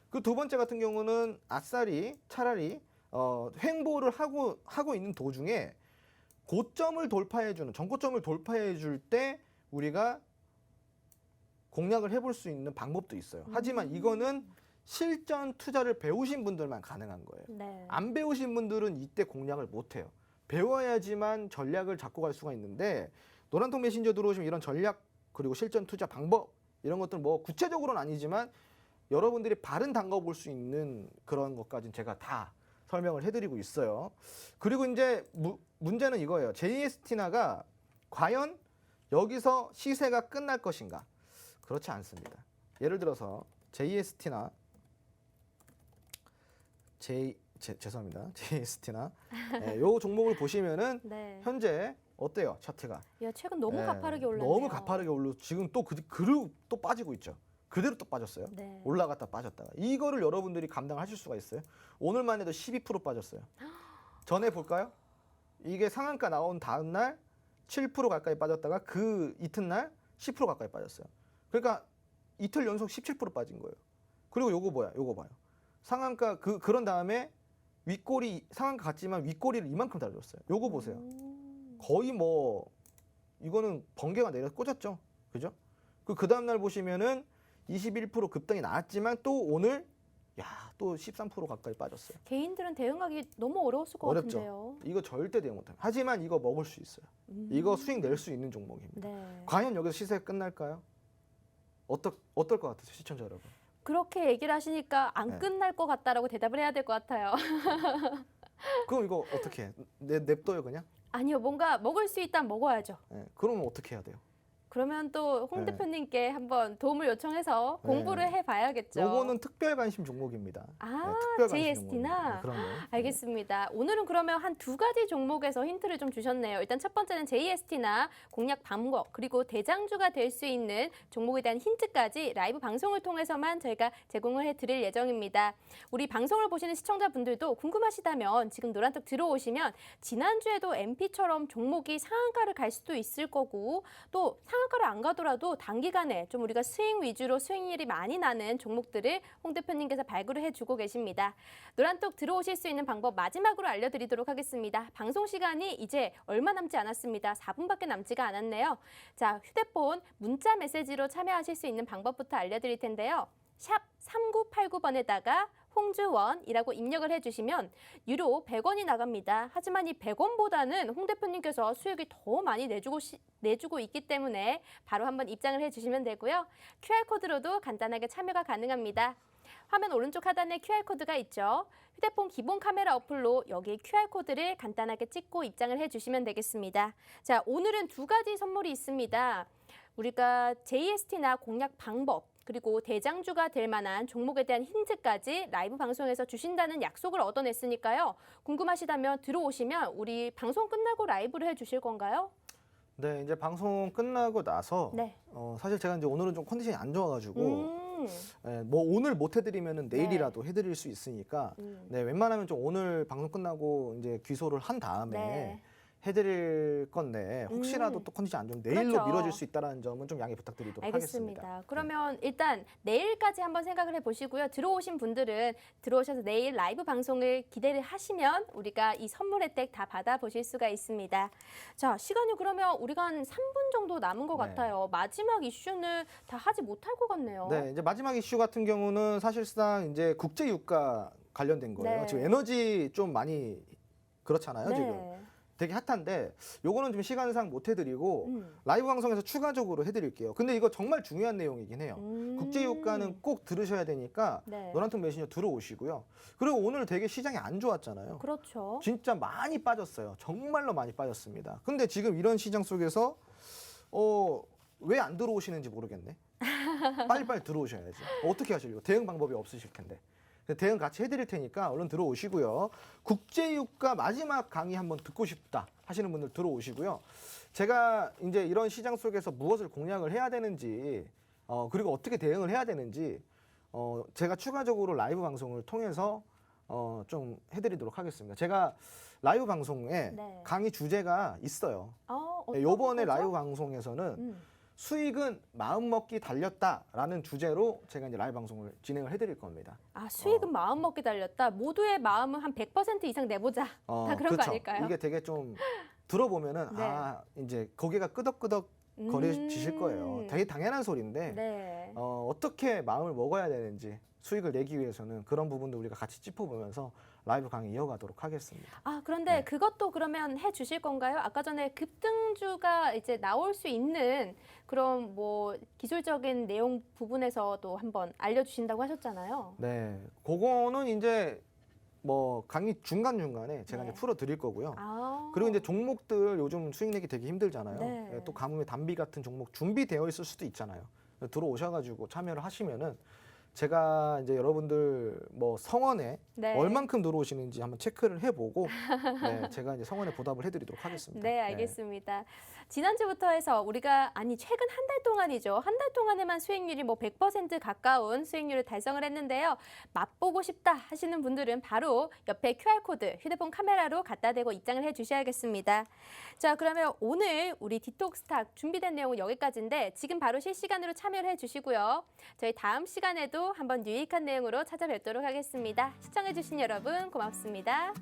그 두 번째 같은 경우는 아싸리 차라리 횡보를 하고 있는 도중에 고점을 돌파해주는, 전고점을 돌파해줄 때 우리가 공략을 해볼 수 있는 방법도 있어요. 하지만 이거는 실전 투자를 배우신 분들만 가능한 거예요. 네. 안 배우신 분들은 이때 공략을 못해요. 배워야지만 전략을 잡고 갈 수가 있는데, 노란통 메신저 들어오시면 이런 전략 그리고 실전 투자 방법 이런 것들 뭐 구체적으로는 아니지만 여러분들이 바른 담가 볼 수 있는 그런 것까지는 제가 다 설명을 해드리고 있어요. 그리고 이제 문제는 이거예요. JST나가 과연 여기서 시세가 끝날 것인가? 그렇지 않습니다. 예를 들어서 JST나 죄송합니다. JST나 요 종목을 보시면은 네. 현재 어때요? 차트가. 야, 최근 너무 가파르게 올랐네요. 너무 가파르게 올라. 지금 또 또 빠지고 있죠. 그대로 또 빠졌어요. 네. 올라갔다 빠졌다가. 이거를 여러분들이 감당하실 수가 있어요? 오늘만 해도 12% 빠졌어요. 전에 볼까요? 이게 상한가 나온 다음 날 7% 가까이 빠졌다가 그 이튿날 10% 가까이 빠졌어요. 그러니까 이틀 연속 17% 빠진 거예요. 그리고 요거 뭐야? 요거 봐요. 상한가 그런 다음에 윗꼬리 상한가 같지만 윗꼬리를 이만큼 달렸어요. 요거 보세요. 거의 뭐 이거는 번개가 내려 꽂았죠. 그죠? 그 다음 날 보시면은 21% 급등이 나왔지만 또 오늘 또 13% 가까이 빠졌어요. 개인들은 대응하기 너무 어려웠을 것 어렵죠. 같은데요. 이거 절대 대응 못합니다. 하지만 이거 먹을 수 있어요. 이거 수익 낼 수 있는 종목입니다. 네. 과연 여기서 시세가 끝날까요? 어떨 것 같아요, 시청자 여러분? 그렇게 얘기를 하시니까 안 네. 끝날 것 같다라고 대답을 해야 될 것 같아요. 그럼 이거 어떻게 해? 냅둬요 그냥? 아니요, 뭔가 먹을 수 있다면 먹어야죠. 그러면 어떻게 해야 돼요? 그러면 또 홍 네. 대표님께 한번 도움을 요청해서 공부를 네. 해봐야겠죠. 요거는 특별 관심 종목입니다. 아, 특별 관심 JST나? 종목입니다. 그럼요. 알겠습니다. 오늘은 그러면 한 두 가지 종목에서 힌트를 좀 주셨네요. 일단 첫 번째는 JST나 공략 방법, 그리고 대장주가 될 수 있는 종목에 대한 힌트까지 라이브 방송을 통해서만 저희가 제공을 해드릴 예정입니다. 우리 방송을 보시는 시청자분들도 궁금하시다면 지금 노란톡 들어오시면 지난주에도 MP처럼 종목이 상한가를 갈 수도 있을 거고 또 상한가를 안 가더라도 단기간에 좀 우리가 스윙 위주로 수익률이 많이 나는 종목들을 홍 대표님께서 발굴을 해주고 계십니다. 노란톡 들어오실 수 있는 방법 마지막으로 알려드리도록 하겠습니다. 방송 시간이 이제 얼마 남지 않았습니다. 4분밖에 남지가 않았네요. 자, 휴대폰 문자 메시지로 참여하실 수 있는 방법부터 알려드릴 텐데요. 샵 3989번에다가 홍주원이라고 입력을 해주시면 유료 100원이 나갑니다. 하지만 이 100원보다는 홍 대표님께서 수익이 더 많이 내주고 있기 때문에 바로 한번 입장을 해주시면 되고요. QR코드로도 간단하게 참여가 가능합니다. 화면 오른쪽 하단에 QR코드가 있죠. 휴대폰 기본 카메라 어플로 여기 QR코드를 간단하게 찍고 입장을 해주시면 되겠습니다. 자, 오늘은 두 가지 선물이 있습니다. 우리가 JST나 공략 방법, 그리고 대장주가 될 만한 종목에 대한 힌트까지 라이브 방송에서 주신다는 약속을 얻어냈으니까요. 궁금하시다면 들어오시면 우리 방송 끝나고 라이브를 해주실 건가요? 네, 이제 방송 끝나고 나서 네. 사실 제가 이제 오늘은 좀 컨디션이 안 좋아가지고 뭐 오늘 못 해드리면은 내일이라도 해드릴 수 있으니까 네, 웬만하면 좀 오늘 방송 끝나고 이제 귀소를 한 다음에 네. 해드릴 건데 혹시라도 또 컨디션 안 좋으면 내일로 그렇죠. 미뤄질 수 있다는 점은 좀 양해 부탁드리도록 알겠습니다. 하겠습니다. 그러면 일단 내일까지 한번 생각을 해보시고요. 들어오신 분들은 들어오셔서 내일 라이브 방송을 기대를 하시면 우리가 이 선물 혜택 다 받아보실 수가 있습니다. 자, 시간이 그러면 우리가 한 3분 정도 남은 것 네. 같아요. 마지막 이슈는 다 하지 못할 것 같네요. 네, 이제 마지막 이슈 같은 경우는 사실상 이제 국제 유가 관련된 거예요. 네. 지금 에너지 좀 많이 그렇잖아요, 네. 지금. 되게 핫한데 요거는 좀 시간상 못 해드리고 음. 라이브 방송에서 추가적으로 해드릴게요. 근데 이거 정말 중요한 내용이긴 해요. 음. 국제유가는 꼭 들으셔야 되니까 네. 노란통 메신저 들어오시고요. 그리고 오늘 되게 시장이 안 좋았잖아요. 그렇죠. 진짜 많이 빠졌어요. 정말로 많이 빠졌습니다. 근데 지금 이런 시장 속에서 왜 안 들어오시는지 모르겠네. 빨리빨리 들어오셔야지. 어떻게 하시려고? 대응 방법이 없으실 텐데. 대응 같이 해드릴 테니까 얼른 들어오시고요. 국제유가 마지막 강의 한번 듣고 싶다 하시는 분들 들어오시고요. 제가 이제 이런 시장 속에서 무엇을 공략을 해야 되는지 그리고 어떻게 대응을 해야 되는지 제가 추가적으로 라이브 방송을 통해서 좀 해드리도록 하겠습니다. 제가 라이브 방송에 네. 강의 주제가 있어요. 어떤 요번에 거죠? 라이브 방송에서는 음. 수익은 마음먹기 달렸다라는 주제로 제가 이제 라이브 방송을 진행을 해드릴 겁니다. 아, 수익은 마음 먹기 달렸다. 모두의 마음은 한 100% 이상 내보자. 다 그런 거 그쵸. 아닐까요? 이게 되게 좀 들어보면은 네. 이제 고개가 끄덕끄덕 거리실 거예요. 되게 당연한 소리인데 네. 어떻게 마음을 먹어야 되는지 수익을 내기 위해서는 그런 부분도 우리가 같이 짚어보면서 라이브 강의 이어가도록 하겠습니다. 아, 그런데 네. 그것도 그러면 해 주실 건가요? 아까 전에 급등주가 이제 나올 수 있는 그런 뭐 기술적인 내용 부분에서도 한번 알려주신다고 하셨잖아요. 네, 그거는 이제 뭐 강의 중간중간에 제가 네. 이제 풀어드릴 거고요. 아. 그리고 이제 종목들 요즘 수익 내기 되게 힘들잖아요. 네. 예, 또 가뭄에 단비 같은 종목 준비되어 있을 수도 있잖아요. 들어오셔가지고 참여를 하시면은 제가 이제 여러분들 뭐 성원에 네. 얼만큼 들어오시는지 한번 체크를 해보고 네, 제가 이제 성원에 보답을 해드리도록 하겠습니다. 네, 알겠습니다. 지난주부터 해서 우리가 최근 한 달 동안이죠. 한 달 동안에만 수익률이 뭐 100% 가까운 수익률을 달성을 했는데요. 맛보고 싶다 하시는 분들은 바로 옆에 QR코드 휴대폰 카메라로 갖다 대고 입장을 해주셔야겠습니다. 자, 그러면 오늘 우리 디톡스탁 준비된 내용은 여기까지인데 지금 바로 실시간으로 참여를 해주시고요. 저희 다음 시간에도 한번 유익한 내용으로 찾아뵙도록 하겠습니다. 시청해주신 여러분 고맙습니다.